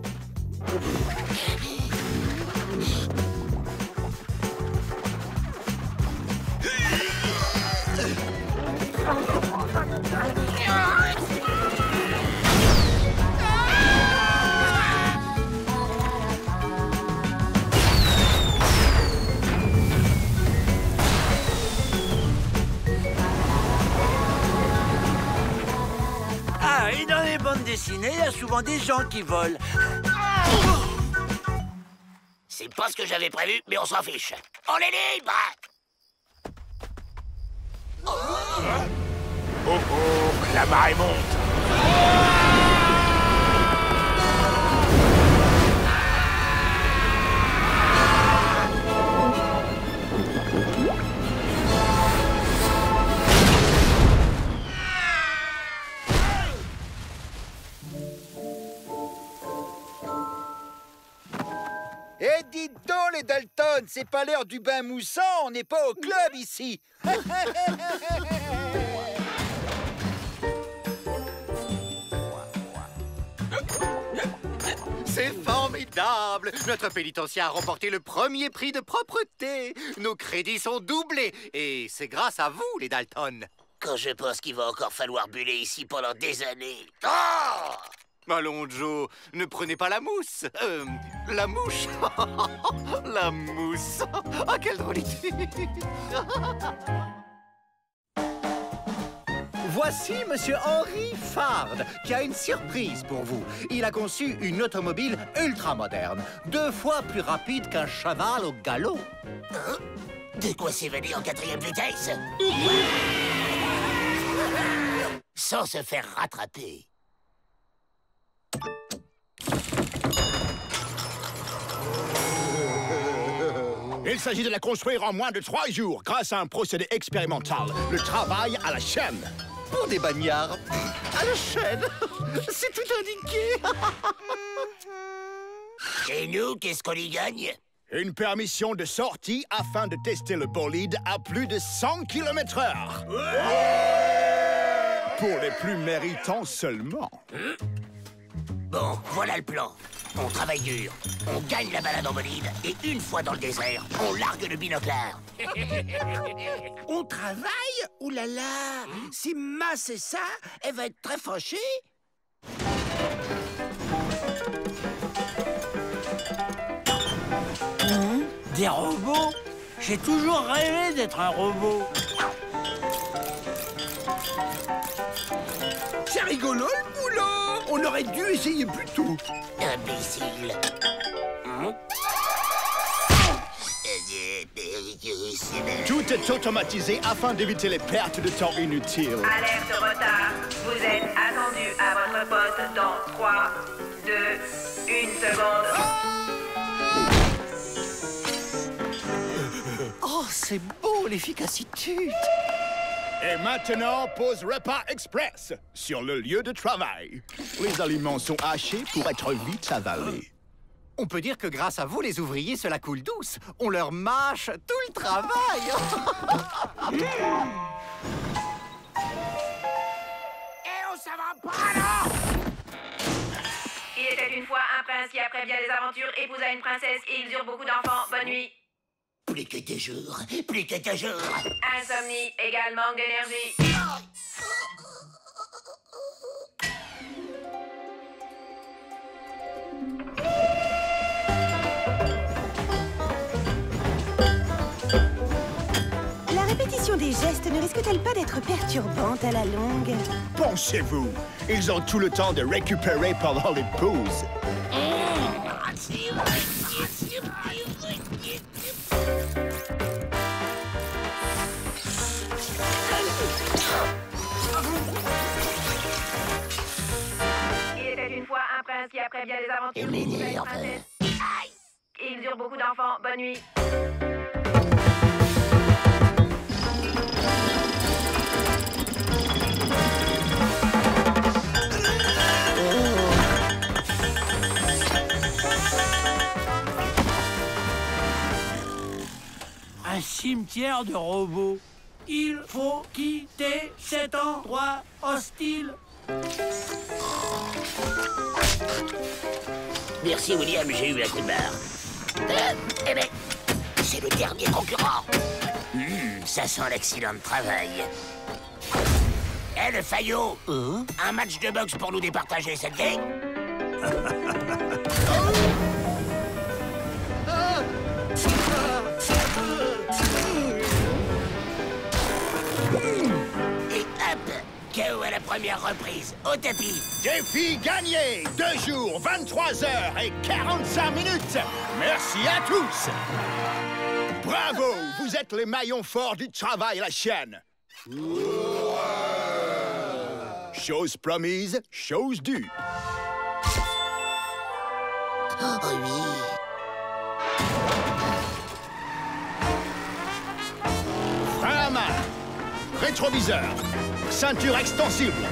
Ah, et dans les bandes dessinées, il y a souvent des gens qui volent. C'est pas ce que j'avais prévu, mais on s'en fiche. On est libre! Oh oh, la marée monte. Eh, dites donc, les Dalton, c'est pas l'heure du bain moussant, on n'est pas au club ici. C'est formidable! Notre pénitencier a remporté le premier prix de propreté. Nos crédits sont doublés. Et c'est grâce à vous, les Dalton. Quand je pense qu'il va encore falloir buller ici pendant des années. Oh! Allons, Joe, ne prenez pas la mousse. La mouche. La mousse. Ah, quelle drôlité. Voici Monsieur Henry Fard, qui a une surprise pour vous. Il a conçu une automobile ultra moderne, 2 fois plus rapide qu'un cheval au galop. Hein? De quoi s'évader en 4e vitesse? Sans se faire rattraper. Il s'agit de la construire en moins de 3 jours grâce à un procédé expérimental, le travail à la chaîne. Pour des bagnards, à la chaîne, c'est tout indiqué. Et nous, qu'est-ce qu'on y gagne? Une permission de sortie afin de tester le bolide à plus de 100 km/h. Pour les plus méritants seulement. Bon, voilà le plan. On travaille dur, on gagne la balade en bolide, et une fois dans le désert, on largue le binoclard. On travaille? Ouh là là! Si Ma c'est ça, elle va être très fâchée. Des robots? J'ai toujours rêvé d'être un robot. C'est rigolo le boulot! On aurait dû essayer plus tôt. Imbécile. Tout est automatisé afin d'éviter les pertes de temps inutiles. Alerte retard. Vous êtes attendu à votre poste dans 3, 2, 1 seconde. Oh, c'est beau l'efficacité. Et maintenant, pause repas express sur le lieu de travail. Les aliments sont hachés pour être vite avalés. On peut dire que grâce à vous, les ouvriers, cela coule douce. On leur mâche tout le travail. Et on s'en va pas, là! Il était une fois un prince qui, après bien des aventures, épousa une princesse et ils eurent beaucoup d'enfants. Bonne nuit. Plus que toujours, plus que toujours. Insomnie égale manque d'énergie. La répétition des gestes ne risque-t-elle pas d'être perturbante à la longue? Pensez-vous, ils ont tout le temps de récupérer pendant les pauses. Il était une fois un prince qui, après bien des aventures, épousa une princesse. Et ils eurent beaucoup d'enfants. Bonne nuit. un cimetière de robots. Il faut quitter cet endroit hostile. Merci, William, j'ai eu un coup de barre. Eh ben, c'est le dernier concurrent. Ça sent l'accident de travail. Eh, le Fayot, un match de boxe pour nous départager, ça te dit? Et hop, KO à la première reprise, au tapis. Défi gagné, 2 jours, 23 heures et 45 minutes. Merci à tous. Bravo, vous êtes les maillons forts du travail à la chaîne. Chose promise, chose due. Oh oui. Frein à main, rétroviseur, ceinture extensible.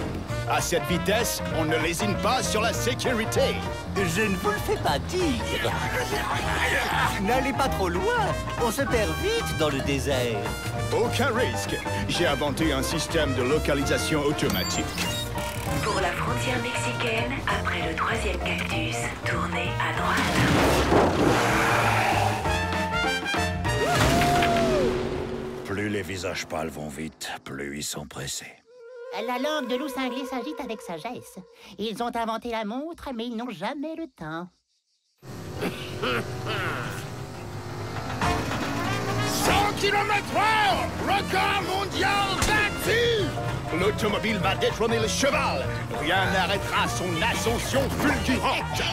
À cette vitesse, on ne lésine pas sur la sécurité. Je ne vous le fais pas dire. N'allez pas trop loin, on se perd vite dans le désert. Aucun risque. J'ai inventé un système de localisation automatique. Pour la frontière mexicaine, après le 3e cactus, tournez à droite. Plus les visages pâles vont vite, plus ils sont pressés. La langue de loup cinglé s'agite avec sagesse. Ils ont inventé la montre, mais ils n'ont jamais le temps. 100 km/h! Record mondial battu! L'automobile va détrôner le cheval. Rien n'arrêtera son ascension fulgurante.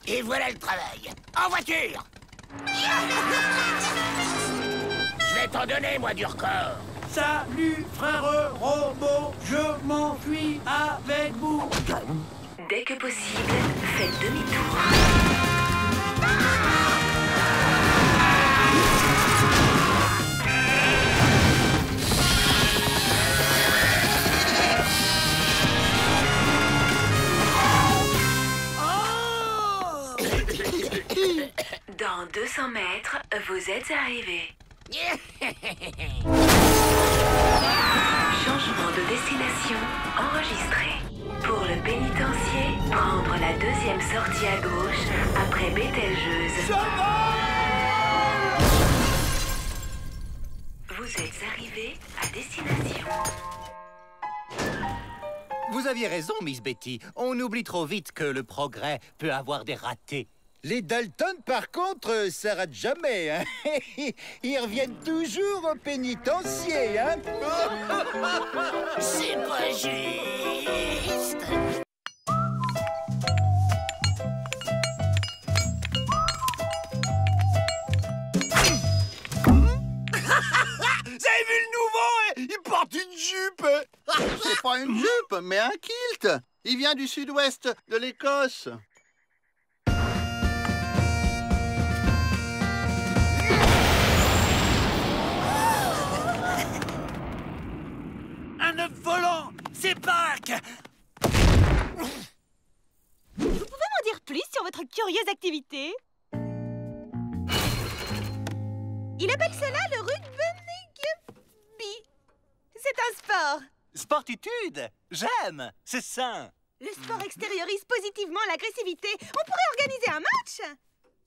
Et voilà le travail. En voiture! Je vais t'en donner, moi, du record. Salut, frère robot, je m'enfuis avec vous. Dès que possible, faites demi-tour. Dans 200 mètres, vous êtes arrivés. Changement de destination enregistré. Pour le pénitencier, prendre la 2e sortie à gauche après Bételgeuse. Vous êtes arrivés à destination. Vous aviez raison, Miss Betty. On oublie trop vite que le progrès peut avoir des ratés. Les Dalton, par contre, ça rate jamais, hein. Ils reviennent toujours au pénitencier, hein. C'est pas juste. Vous avez vu le nouveau? Il porte une jupe. C'est pas une jupe, mais un kilt. Il vient du sud-ouest de l'Écosse. Un œuf volant, c'est Pâques. Vous pouvez m'en dire plus sur votre curieuse activité? Il appelle cela le rugby. C'est un sport. Sportitude, j'aime, c'est sain. Le sport extériorise positivement l'agressivité. On pourrait organiser un match.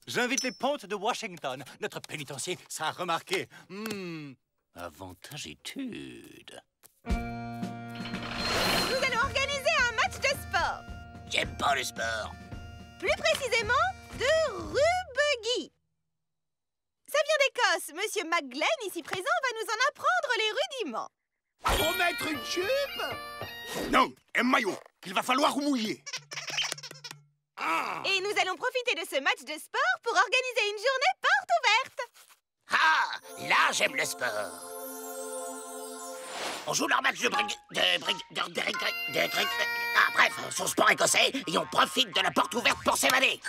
J'invite les pontes de Washington. Notre pénitencier sera remarqué. Avantage étude. Nous allons organiser un match de sport. J'aime pas le sport. Plus précisément, de rugby. Ça vient d'Écosse. Monsieur McGlenn, ici présent, va nous en apprendre les rudiments. Pour mettre une jupe? Non, un maillot. Il va falloir mouiller. Et nous allons profiter de ce match de sport pour organiser une journée porte ouverte. Ah, là, j'aime le sport. On joue leur match bref, son sport écossais, et on profite de la porte ouverte pour s'évader.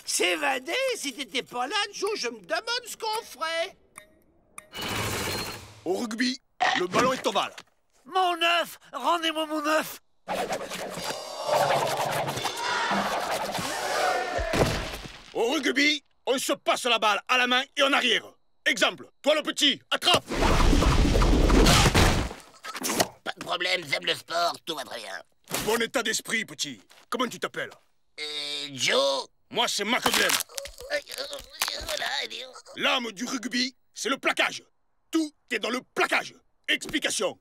S'évader? Si t'étais pas là, Joe, je me demande ce qu'on ferait. Au rugby, le ballon est ovale. Mon œuf! Rendez-moi mon œuf! Au rugby, on se passe la balle à la main et en arrière. Exemple, toi le petit, attrape! Pas de problème, j'aime le sport, tout va très bien. Bon état d'esprit, petit. Comment tu t'appelles? Joe? Moi, c'est McGlenn. L'âme du rugby, c'est le plaquage. Tout est dans le plaquage. Explication.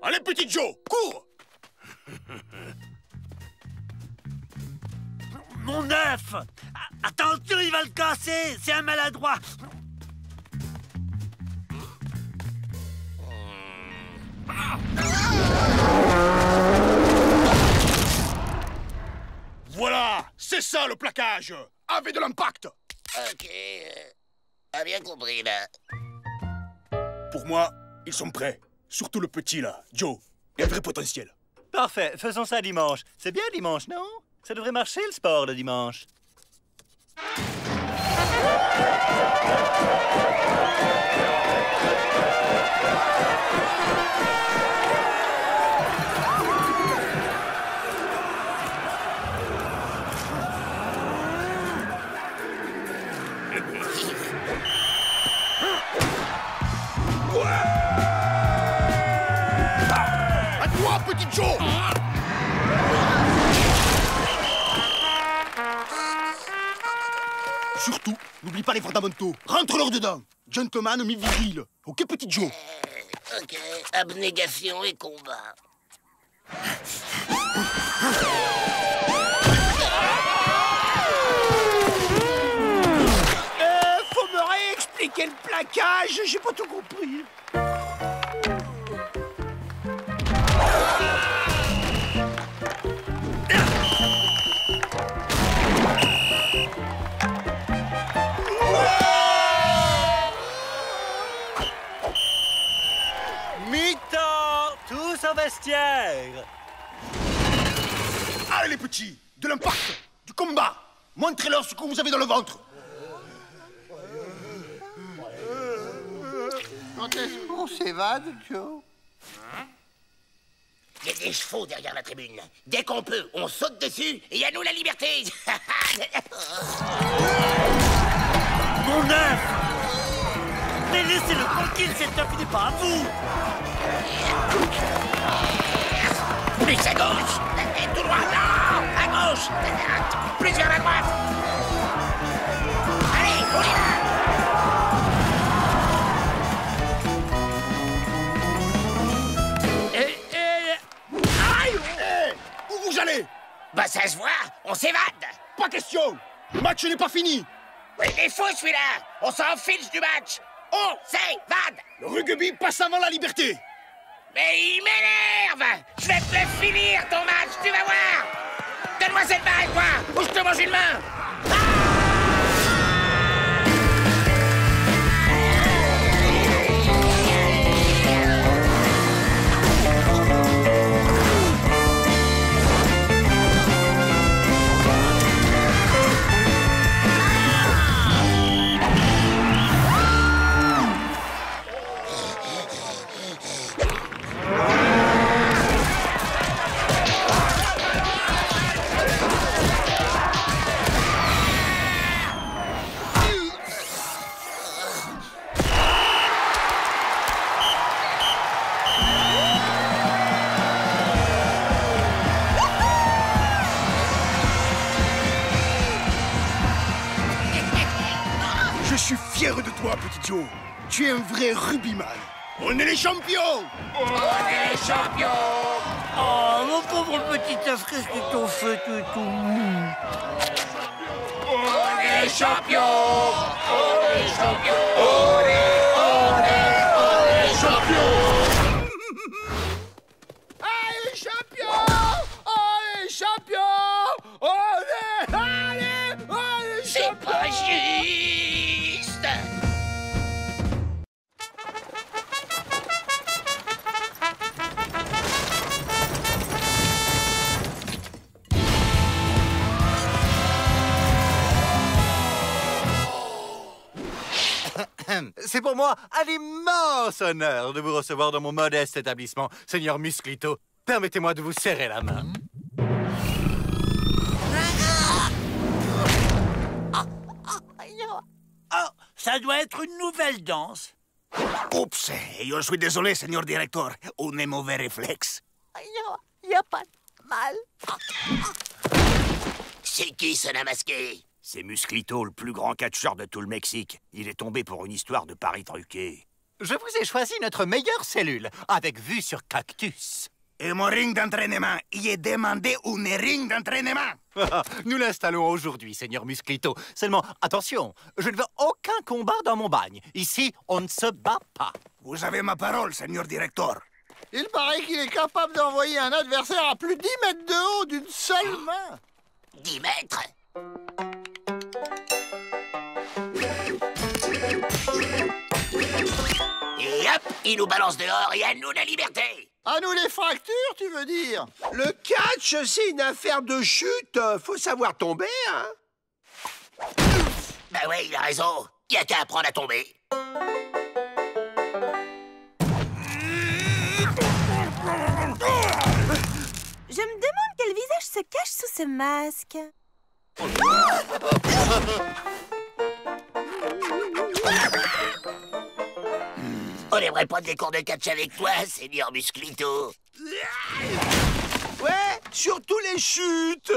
Allez, petit Joe, cours! Mon œuf! Attention, il va le casser! C'est un maladroit! Voilà, c'est ça le plaquage. Avec de l'impact. Ok, a bien compris, là. Pour moi, ils sont prêts. Surtout le petit, là, Joe. Il a un vrai potentiel. Parfait, faisons ça dimanche. C'est bien dimanche, non? Ça devrait marcher, le sport, le dimanche. À toi, petit Joe! Surtout, n'oublie pas les fondamentaux. Rentre-leur dedans. Gentleman mi-viril. Ok, petit Joe? Ok, abnégation et combat. Faut me réexpliquer le plaquage, j'ai pas tout compris. Mi-temps! Tous au vestiaire! Allez, les petits, de l'impact, du combat. Montrez-leur ce que vous avez dans le ventre. Quand est-ce qu'on s'évade, Joe? Il y a des chevaux derrière la tribune. Dès qu'on peut, on saute dessus et à nous la liberté. Mon œuf! Mais laissez-le tranquille, cet œuf n'est pas à vous! Plus à gauche, tout droit, non, à gauche, plus vers la droite. Allez, on y va! Aïe! Où vous allez? Bah ça se voit, on s'évade. Pas question. Le match n'est pas fini. Oui, il est fou celui-là. On s'en fiche du match. On s'évade. Le rugby passe avant la liberté. Mais il m'énerve. Je vais te le finir ton match, tu vas voir. Donne-moi cette balle, toi, ou je te mange une main. Je suis fier de toi, petit Joe. Tu es un vrai rugbyman. On est les champions. On est les champions. Oh, mon pauvre petit œuf, qu'est-ce qu'ils t'ont fait, tu es tout mou. On est les champions. On est les champions. On est les champions. Allez, champion! Allez, champion! Allez! C'est pas juste. C'est pour moi un immense honneur de vous recevoir dans mon modeste établissement, Seigneur Musclito. Permettez-moi de vous serrer la main. Oh, ça doit être une nouvelle danse. Oups, je suis désolé, señor directeur. Un mauvais réflexe. Y a pas de mal. C'est qui ce masqué? C'est Musclito, le plus grand catcheur de tout le Mexique. Il est tombé pour une histoire de paris truqué. Je vous ai choisi notre meilleure cellule, avec vue sur Cactus. Et mon ring d'entraînement, il est demandé un ring d'entraînement. Nous l'installons aujourd'hui, Seigneur Musclito. Seulement, attention, je ne veux aucun combat dans mon bagne. Ici, on ne se bat pas. Vous avez ma parole, Seigneur Directeur. Il paraît qu'il est capable d'envoyer un adversaire à plus de 10 mètres de haut d'une seule main. 10 mètres? Et hop, il nous balance dehors et à nous la liberté. À nous les fractures, tu veux dire? Le catch, c'est une affaire de chute. Faut savoir tomber, hein? Bah ouais, il a raison. Y a qu'à apprendre à tomber. Je me demande quel visage se cache sous ce masque. On aimerait prendre des cours de catch avec toi, Seigneur Musclito. Ouais, surtout les chutes.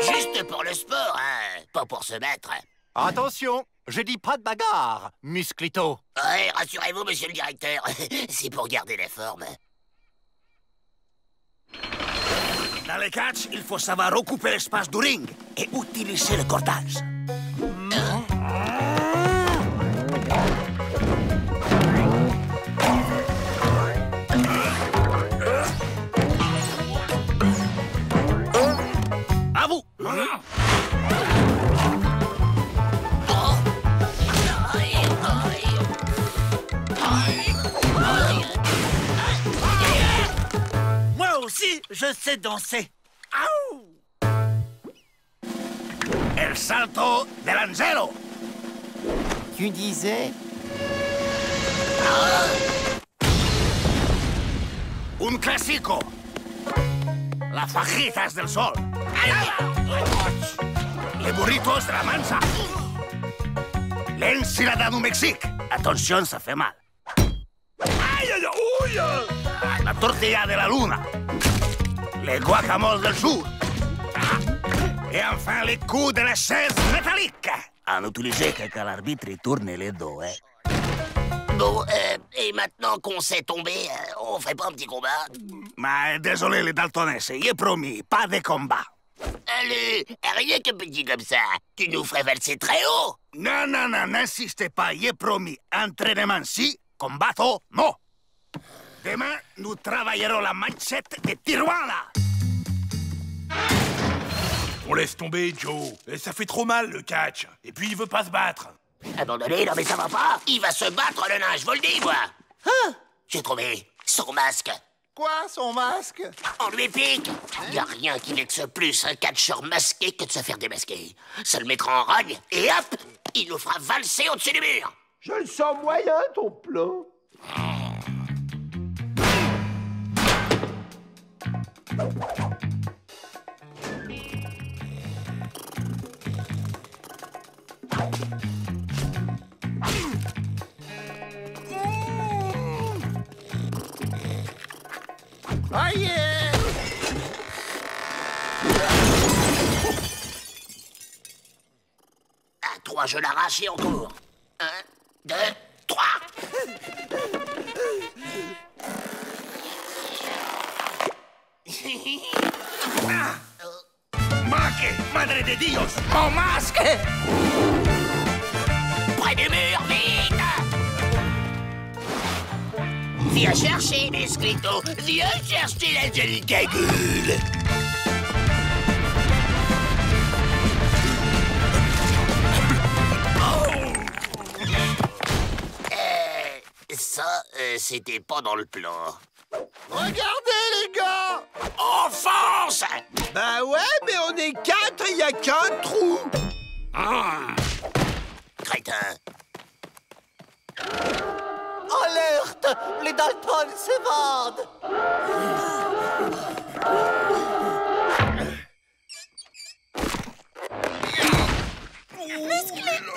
Juste pour le sport, hein, pas pour se battre. Attention, je dis pas de bagarre, Musclito. Ouais, rassurez-vous, monsieur le directeur, c'est pour garder la forme. Dans les catchs, il faut savoir recouper l'espace du ring et utiliser le cordage. À vous. Moi aussi, je sais danser. El salto de l'angelo. Tu disais? Un classico. Las fajitas del sol. Les burritos de la mansa. L'ensilada du Mexique. Attention, ça fait mal. La tortilla de la luna. Les guacamoles del sur. Et enfin, les coups de la chaise métallique. À n'utiliser que quand l'arbitre tourne les dos, hein. Bon, et maintenant qu'on sait tomber, on ferait pas un petit combat? Mais désolé, les Daltonais, j'ai promis, pas de combat. Allez, rien que petit comme ça, tu nous ferais valser très haut. Non, non, non, n'insistez pas, j'ai promis. Entraînement si, combatto non. Demain, nous travaillerons la manchette de Tijuana. On laisse tomber, Joe. Ça fait trop mal, le catch. Et puis, il veut pas se battre. Abandonné, non mais ça va pas. Il va se battre, le nain, je vous le dis, moi. Ah, j'ai trouvé son masque. Quoi, son masque? On lui pique. Y a rien qui vexe plus un catcheur masqué que de se faire démasquer. Ça le mettra en rogne et hop, il nous fera valser au-dessus du mur. Je le sens moyen, ton plan. Aïe! À 3, je l'arrache et on court. 1, 2, 3. Manque, madre de Dios, mon masque! Près du mur, vite! Viens chercher, Musclito! Viens chercher la jolie cagoule! Ça, c'était pas dans le plan. Regardez, les gars! On fonce! Bah ouais, mais on est 4 et y a qu'un trou. Crétin. Alerte! Les Dalton s'évadent. Musclito!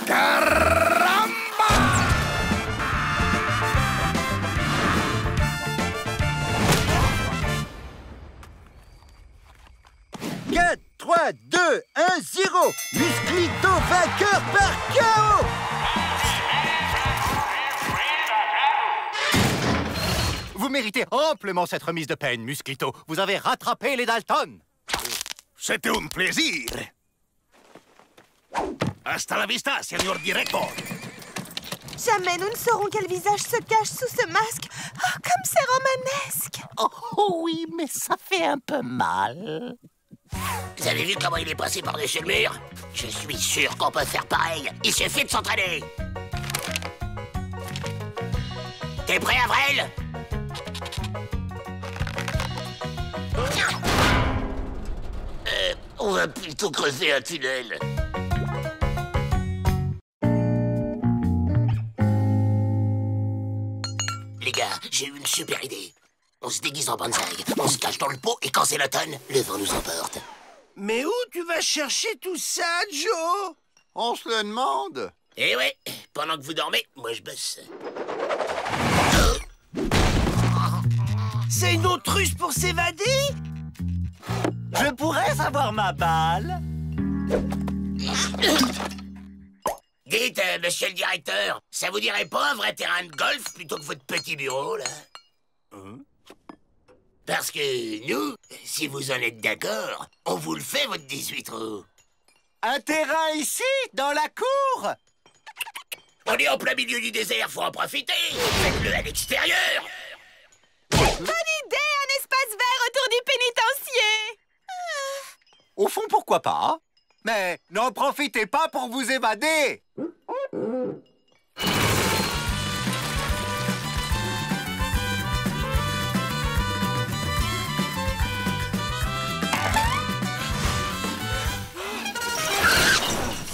Caramba! 4, 3, 2, 1, 0. Musclito vainqueur par KO. Vous méritez amplement cette remise de peine, Musclito. Vous avez rattrapé les Dalton. C'était un plaisir. Hasta la vista, señor director. Jamais nous ne saurons quel visage se cache sous ce masque. Oh, comme c'est romanesque. Oh oui, mais ça fait un peu mal. Vous avez vu comment il est passé par-dessus le mur? Je suis sûr qu'on peut faire pareil. Il suffit de s'entraîner. T'es prêt, Avril? On va plutôt creuser un tunnel. Les gars, j'ai eu une super idée. On se déguise en bonsaï, on se cache dans le pot et quand c'est l'automne, le vent nous emporte. Mais où tu vas chercher tout ça, Joe? On se le demande. Eh ouais, pendant que vous dormez, moi je bosse. C'est une autre ruse pour s'évader? Je pourrais avoir ma balle? Dites, monsieur le directeur, ça vous dirait pas un vrai terrain de golf plutôt que votre petit bureau, là? Parce que nous, si vous en êtes d'accord, on vous le fait, votre 18 trous. Un terrain ici, dans la cour? On est en plein milieu du désert, faut en profiter. Faites-le à l'extérieur. Bonne idée, un espace vert autour du pénitencier. Au fond, pourquoi pas? Mais n'en profitez pas pour vous évader.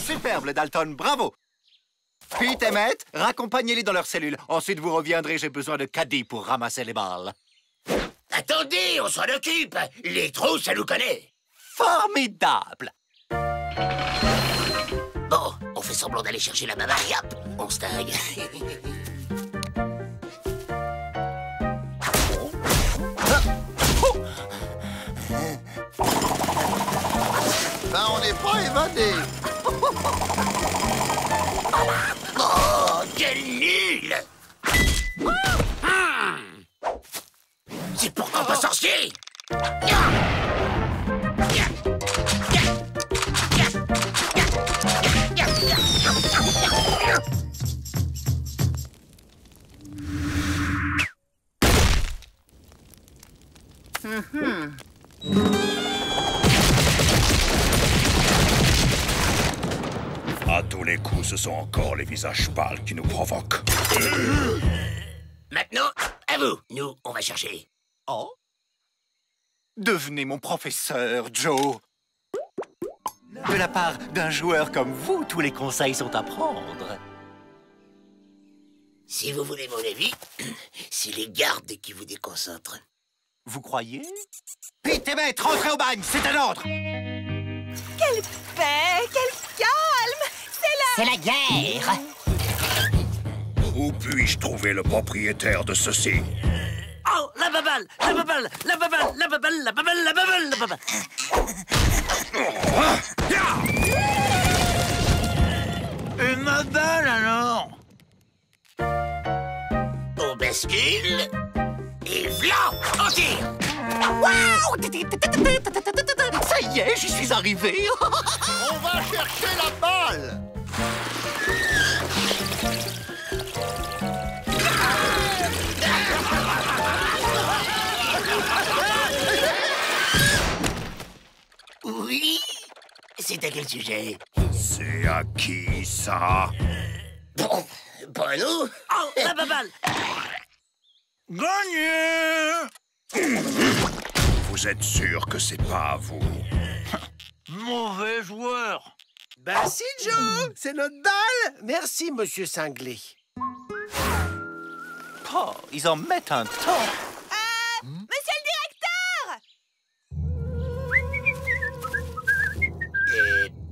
Superbe, les Dalton, bravo! Pete et Matt, raccompagnez-les dans leur cellule. Ensuite, vous reviendrez, j'ai besoin de caddies pour ramasser les balles. Attendez, on s'en occupe. Les trous, ça nous connaît. Formidable! Bon, on fait semblant d'aller chercher la maman et hop, on se tague. Ben, on n'est pas évadé. Oh, quel nul! C'est pourtant pas sorcier! À tous les coups, ce sont encore les visages pâles qui nous provoquent. Maintenant, à vous. Nous, on va chercher. Oh? Devenez mon professeur, Joe. De la part d'un joueur comme vous, tous les conseils sont à prendre. Si vous voulez mon avis, c'est les gardes qui vous déconcentrent. Vous croyez? Pete et Matt, rentrez au bagne, c'est un ordre! Quelle paix, quel calme! C'est la guerre! Où puis-je trouver le propriétaire de ceci? Oh, la baballe, la baballe, la baballe, la baballe, la baballe, la baballe, la baballe. Et ma balle, alors? On bascule. Et v'là, on tire. Waouh! Ça y est, j'y suis arrivé! On va chercher la balle. Oui? C'est à quel sujet? C'est à qui, ça? Bon, pas à nous. Oh, la baballe. Gagné! Vous Vous êtes sûr que c'est pas à vous? Mauvais joueur. Bah si, Joe, c'est notre balle. Merci, monsieur Cinglé. Oh, ils en mettent un temps. Monsieur le directeur!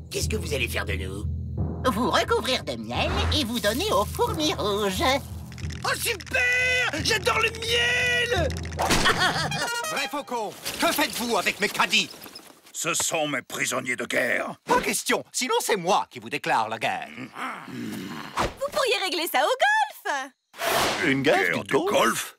Qu'est-ce que vous allez faire de nous? Vous recouvrir de miel et vous donner aux fourmis rouges. Oh, super! J'adore le miel! Vrai faucon, que faites-vous avec mes caddies? Ce sont mes prisonniers de guerre. Pas question, sinon c'est moi qui vous déclare la guerre. Vous pourriez régler ça au golf! Une guerre du golf?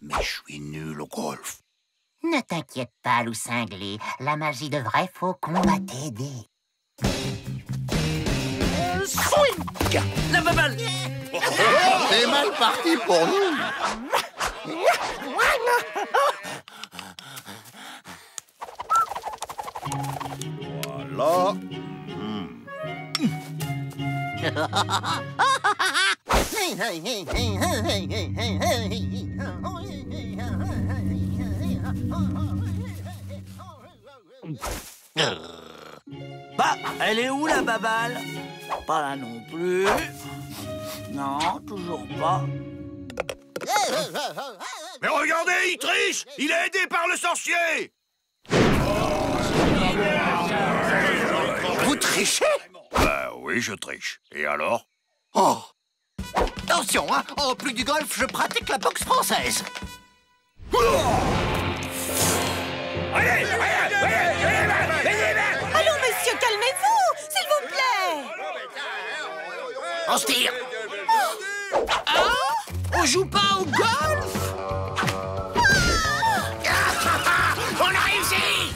Mais je suis nul au golf. Ne t'inquiète pas, loup cinglé. La magie de vrai faucon va t'aider. Swing! La baballe! C'est mal parti pour nous. Voilà. Bah, elle est où la baballe? Pas là non plus. Non, toujours pas. Mais regardez, il triche! Il est aidé par le sorcier! Vous trichez? Oui, je triche. Et alors? Oh! Attention, hein! En plus du golf, je pratique la boxe française. Allons, monsieur, calmez-vous, s'il vous plaît! On se tire! On joue pas au golf? On a réussi!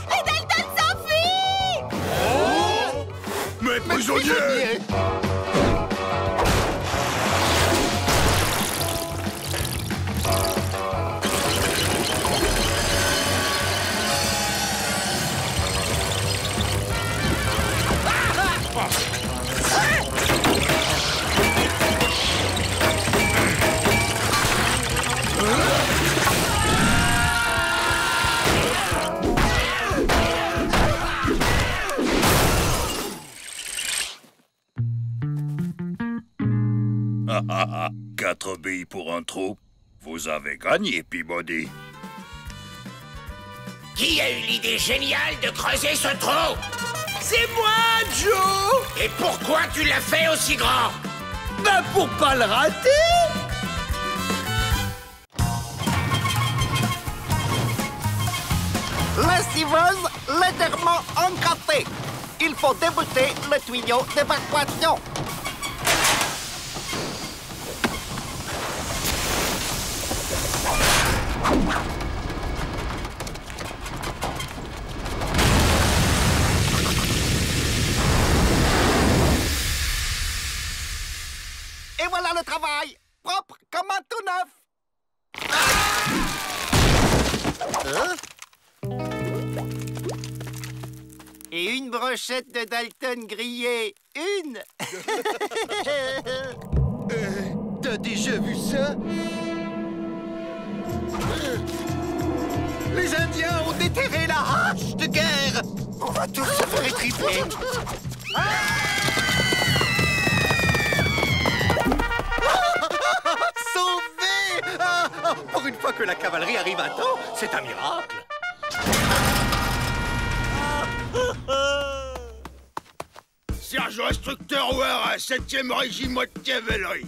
Et Dalton s'enfuit! Mes prisonniers! Ah, 4 billes pour un trou. Vous avez gagné, Peabody. Qui a eu l'idée géniale de creuser ce trou? C'est moi, Joe! Et pourquoi tu l'as fait aussi grand? Bah pour pas le rater! Lessiveuse légèrement encrassée. Il faut déboucher le tuyau d'évacuation. Et voilà le travail, propre comme un tout neuf. Et une brochette de Dalton grillée. Une. T'as déjà vu ça? Les Indiens ont déterré la hache de guerre. On va tous se faire étriper. Sauvé! Pour une fois que la cavalerie arrive à temps, c'est un miracle. Sergent instructeur Ouara, 7e régiment de cavalerie.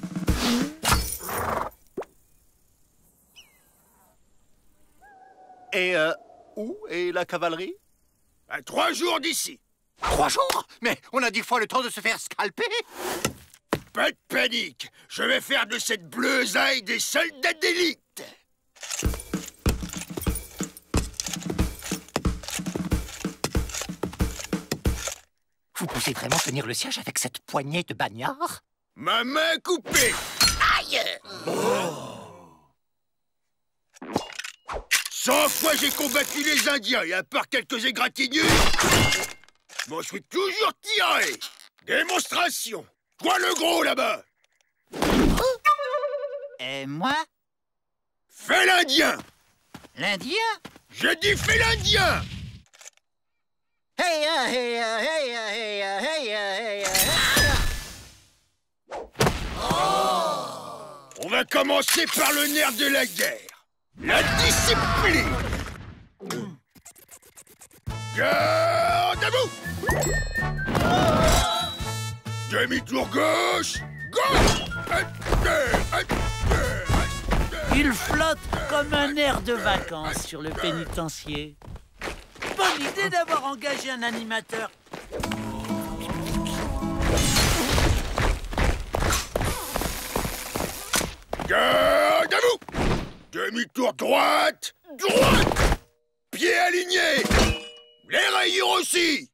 Et où est la cavalerie? À 3 jours d'ici. 3 jours? Mais on a 10 fois le temps de se faire scalper. Pas de panique. Je vais faire de cette bleusaille des soldats d'élite. Vous pensez vraiment tenir le siège avec cette poignée de bagnards? Ma main coupée. Aïe! 100 fois j'ai combattu les Indiens et à part quelques égratignures, je m'en suis toujours tiré. Démonstration. Toi le gros là-bas! Et moi? Fais l'Indien! L'Indien? Je dis fais l'Indien! Hey, hey, hey, hey, hey, hey, On va commencer par le nerf de la guerre. La discipline! Garde à vous! Demi-tour gauche! Gauche! Il flotte comme un air de vacances sur le pénitencier. Bonne idée d'avoir engagé un animateur. Garde à vous! Demi-tour droite! Droite! Pied aligné! Les rayures aussi!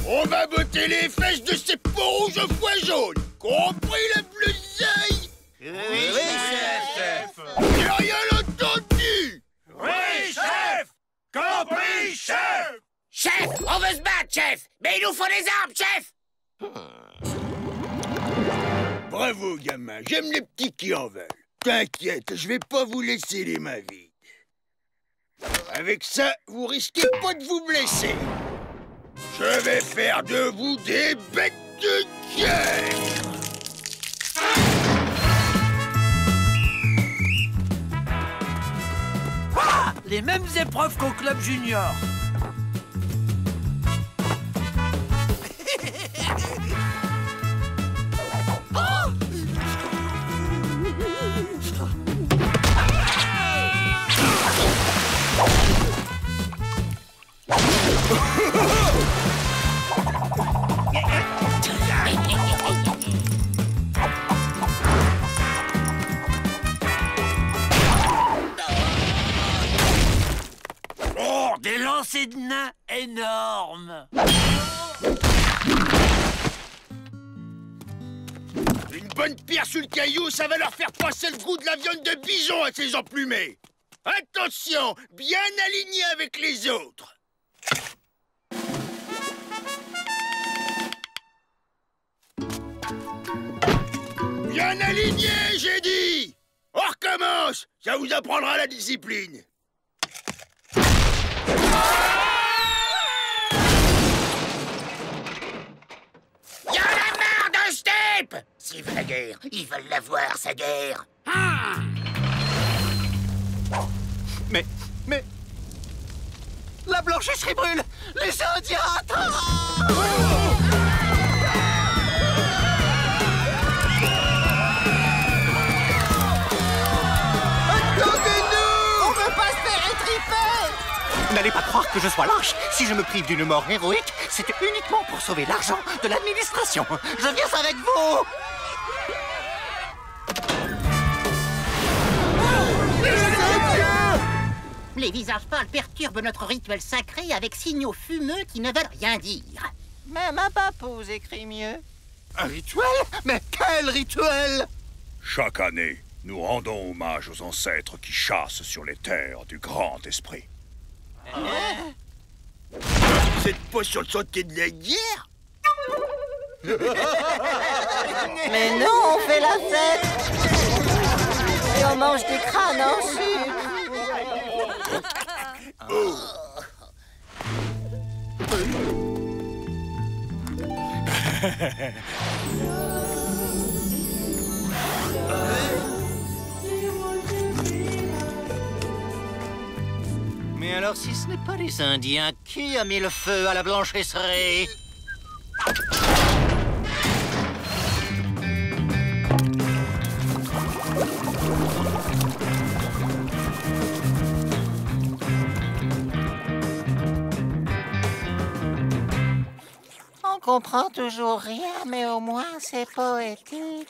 On va botter les fesses de ces peaux rouges au foie jaune! Compris la blouseille? Oui, chef! J'ai rien entendu! Oui, chef! Compris, chef! Chef, on veut se battre, chef! Mais il nous faut des armes, chef! Bravo, gamin. J'aime les petits qui en veulent. T'inquiète, je vais pas vous laisser les mains vides. Avec ça, vous risquez pas de vous blesser. Je vais faire de vous des bêtes de guerre. Ah, les mêmes épreuves qu'au club junior. Oh, des lancers de nains énormes. Une bonne pierre sous le caillou, ça va leur faire passer le goût de la viande de bison à ces emplumés. Attention, bien aligné avec les autres. Bien aligné, j'ai dit. On recommence, ça vous apprendra la discipline. Y'en a marre de ce type! S'ils veulent la guerre, ils veulent la voir, sa guerre. Mais... La blanchisserie brûle! Les Indiens attendent! Attendez-nous! On veut pas se faire étriper! N'allez pas croire que je sois lâche. Si je me prive d'une mort héroïque, c'est uniquement pour sauver l'argent de l'administration. Je viens avec vous! Les visages pâles perturbent notre rituel sacré avec signaux fumeux qui ne veulent rien dire. Même un papouse écrit mieux. Un rituel? Mais quel rituel? Chaque année, nous rendons hommage aux ancêtres qui chassent sur les terres du grand esprit. Vous êtes pas sur le sentier de la guerre? Mais non, on fait la fête. Et on mange des crânes en sucre. Mais alors, si ce n'est pas les Indiens, qui a mis le feu à la blanchisserie? On comprend toujours rien, mais au moins c'est poétique.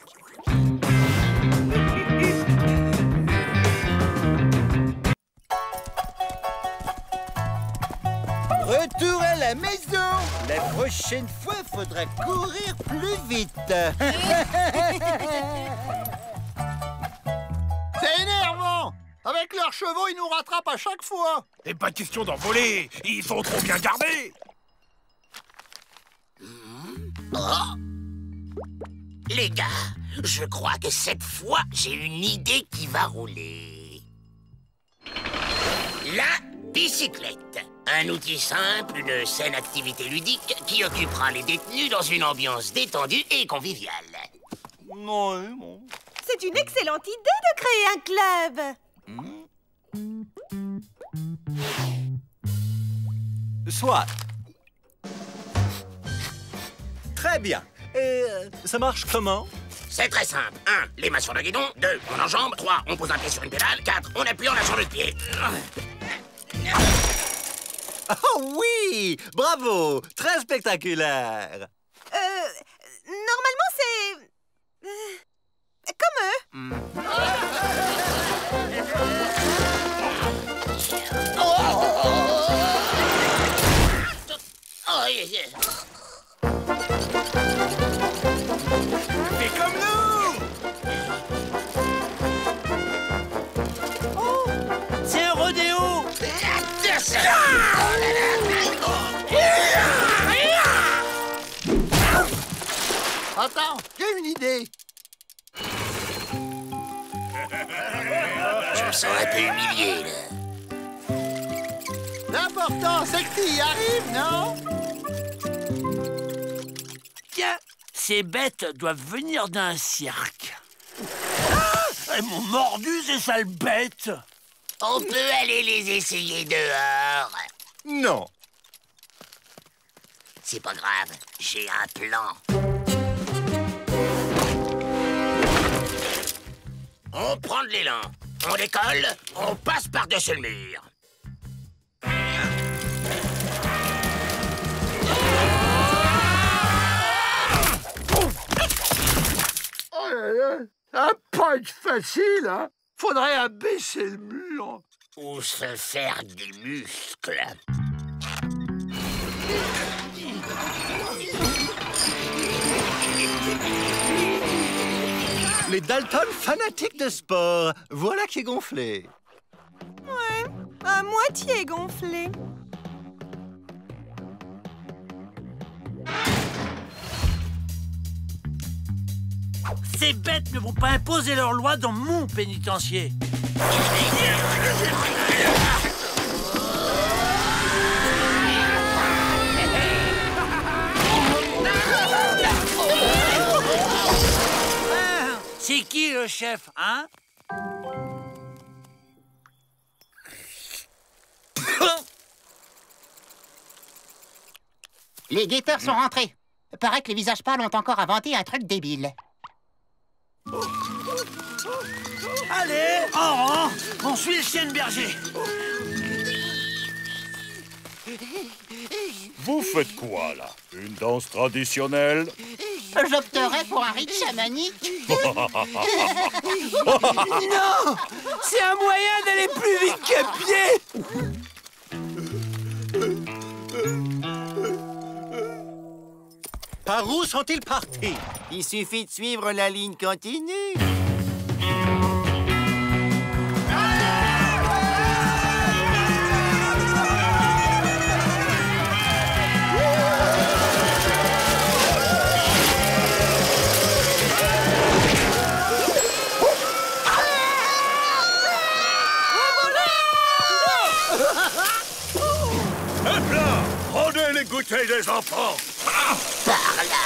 Retour à la maison. La prochaine fois, faudra courir plus vite. C'est énervant! Avec leurs chevaux, ils nous rattrapent à chaque fois! Et pas question d'en voler! Ils sont trop bien gardés! Oh. Les gars, je crois que cette fois, j'ai une idée qui va rouler. La bicyclette. Un outil simple, une saine activité ludique qui occupera les détenus dans une ambiance détendue et conviviale. Non. C'est une excellente idée de créer un club. Soit. Très bien. Et ça marche comment? C'est très simple. 1. Les mains sur le guidon. 2. On enjambe. 3. On pose un pied sur une pédale. 4. On appuie en lâchant le pied. Oh oui! Bravo! Très spectaculaire! Normalement, c'est... comme eux. Fais comme nous! Oh! C'est un rodéo! Attends, j'ai une idée. Je me sens un peu humilié, là. L'important, c'est que tu y arrives, non? Tiens, ces bêtes doivent venir d'un cirque. Ah! Elles m'ont mordu, ces sales bêtes! On peut aller les essayer dehors. Non. C'est pas grave, j'ai un plan. On prend de l'élan, on décolle, on passe par-dessus le mur. Oh là là, ça va pas être facile, hein? Faudrait abaisser le mur. Ou se faire des muscles. Les Dalton fanatiques de sport. Voilà qui est gonflé. Ouais, à moitié gonflé. Ces bêtes ne vont pas imposer leurs lois dans mon pénitencier. C'est qui le chef, hein? Les guetteurs sont rentrés. Paraît que les visages pâles ont encore inventé un truc débile. Allez, en rang, on suit le chien berger. Vous faites quoi, là? Une danse traditionnelle? J'opterais pour un rite chamanique. Non! C'est un moyen d'aller plus vite qu'à pied! Par où sont-ils partis? Il suffit de suivre la ligne continue. Un plat! Prenez les goûters des enfants! Par là!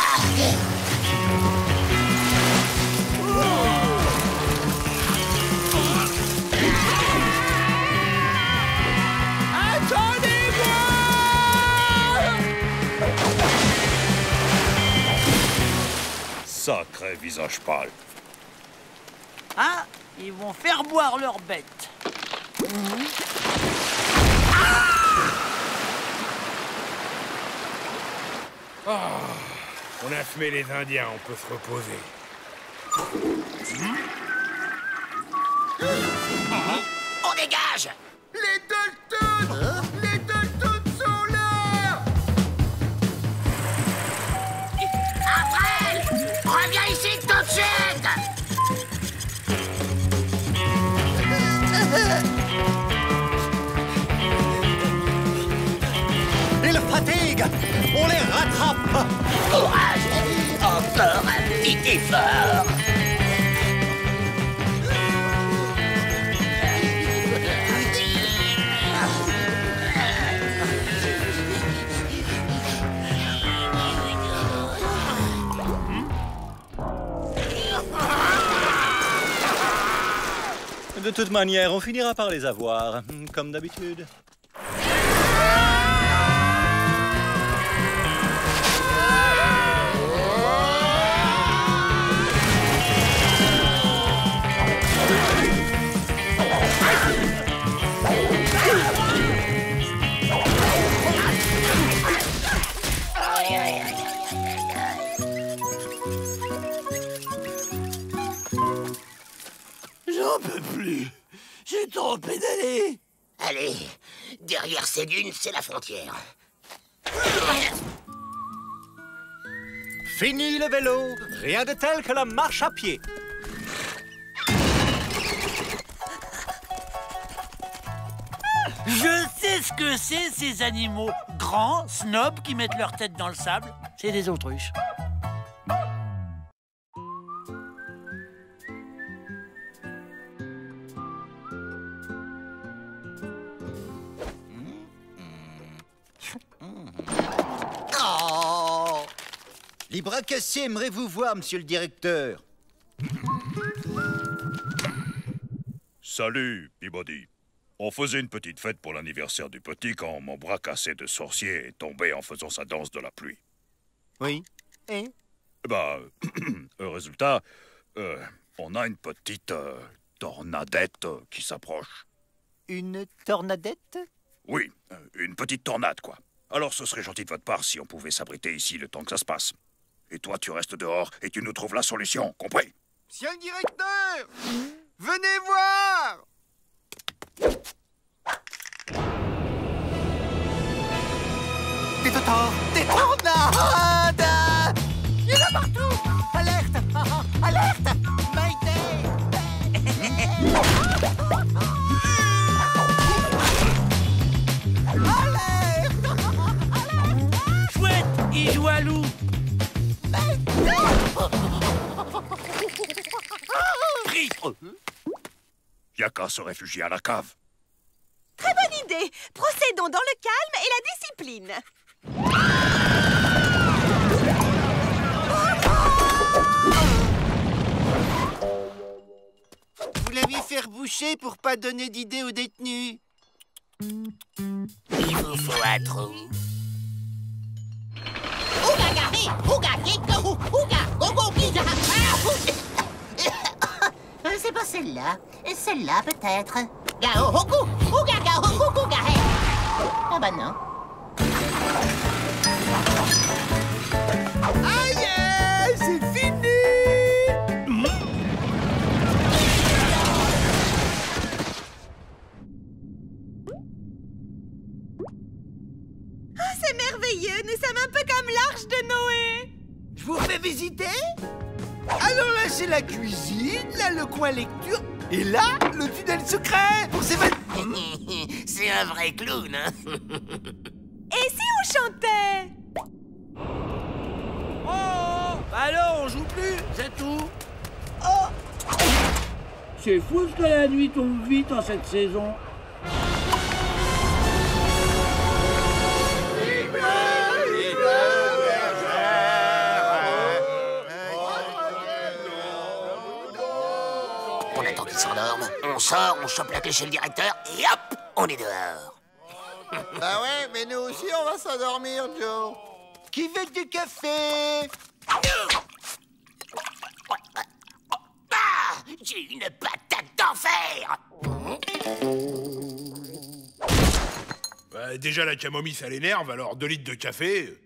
Sacré visage pâle. Ah, ils vont faire boire leurs bêtes. On a fumé les Indiens, on peut se reposer. On dégage! Les Dalton! Les Dalton sont là! Après! Reviens ici tout de suite! Ils fatiguent! On les rattrape! Courage! Oui, t'es fort. De toute manière, on finira par les avoir, comme d'habitude. J'en peux plus. J'ai trop pédalé. Allez, derrière ces dunes, c'est la frontière. Fini le vélo. Rien de tel que la marche à pied. Je sais ce que c'est, ces animaux grands, snobs, qui mettent leur tête dans le sable. C'est des autruches. Oh! Les bras cassés aimeraient vous voir, monsieur le directeur. Salut, Peabody. On faisait une petite fête pour l'anniversaire du petit quand mon bras cassé de sorcier est tombé en faisant sa danse de la pluie. Oui. Et? Bah, résultat, on a une petite tornadette qui s'approche. Une tornadette? Oui, une petite tornade, quoi. Alors ce serait gentil de votre part si on pouvait s'abriter ici le temps que ça se passe. Et toi, tu restes dehors et tu nous trouves la solution, compris? Monsieur le directeur, venez voir. Des tornades! Des tornades! Il y en a partout! Alerte! Alerte! Mayday! Alerte! Chouette, il joue à loup. Y'a qu'à se réfugier à la cave. Très bonne idée. Procédons dans le calme et la discipline. Vous l'avez fait boucher pour pas donner d'idées aux détenus. Il vous faut un trou. C'est pas celle-là. Celle-là, peut-être. Ah bah non. Aïe, c'est fini. Oh, c'est merveilleux. Nous sommes un peu comme l'arche de Noé. Je vous fais visiter. Alors là, c'est la cuisine, là, le coin lecture, et là, le tunnel secret pour s'évader. C'est un vrai clown, hein. Et si on chantait? Oh, bah alors, on joue plus, c'est tout. Oh. C'est fou que la nuit tombe vite en cette saison. On attend qu'il s'endorme, on sort, on chope la clé chez le directeur, et hop, on est dehors. Bah ouais, mais nous aussi, on va s'endormir, Joe. Qui veut du café? Ah, j'ai une patate d'enfer. Bah, déjà, la camomille, ça l'énerve, alors 2 litres de café...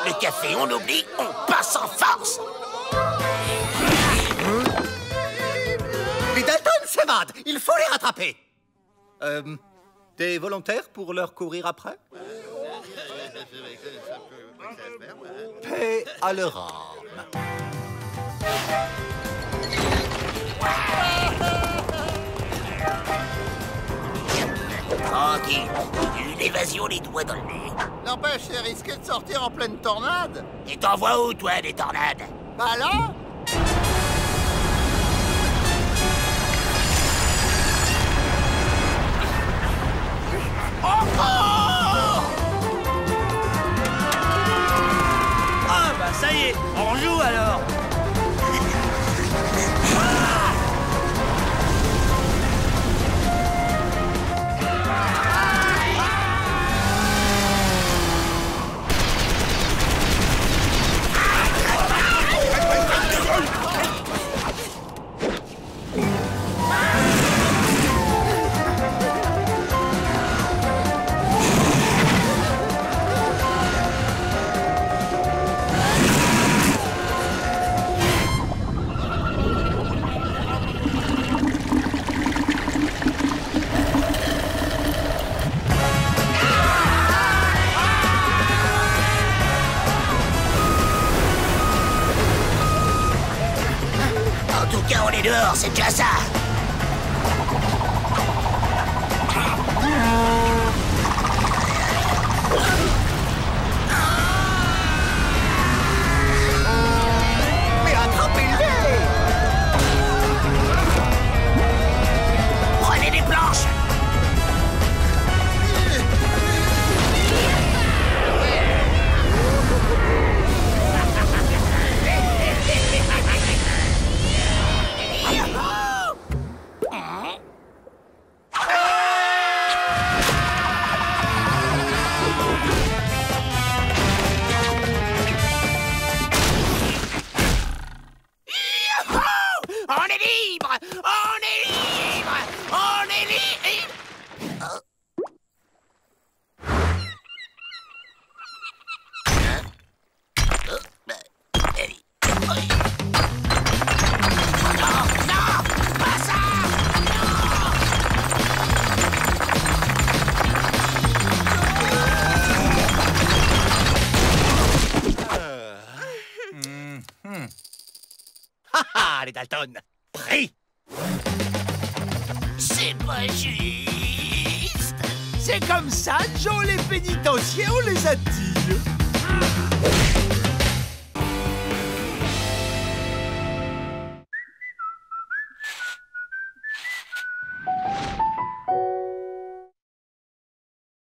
Le café, on oublie, on passe en force. Les Dalton s'évadent. Il faut les rattraper. T'es volontaire pour leur courir après? Paix à leur âme. Tranquille, une évasion les doigts dans le nez. N'empêche, c'est risqué de sortir en pleine tornade. Et t'en vois où, toi, des tornades? Bah là. Ah bah ça y est, on joue alors. En tout cas, on est dehors, c'est déjà ça. Mais attrapez-les! Prenez des planches. On est libre! On est libre! On est libre! Non, non! Pas ça! Ah, les Dalton. Pris. C'est pas juste! C'est comme ça, Joe, les pénitenciers, on les attire.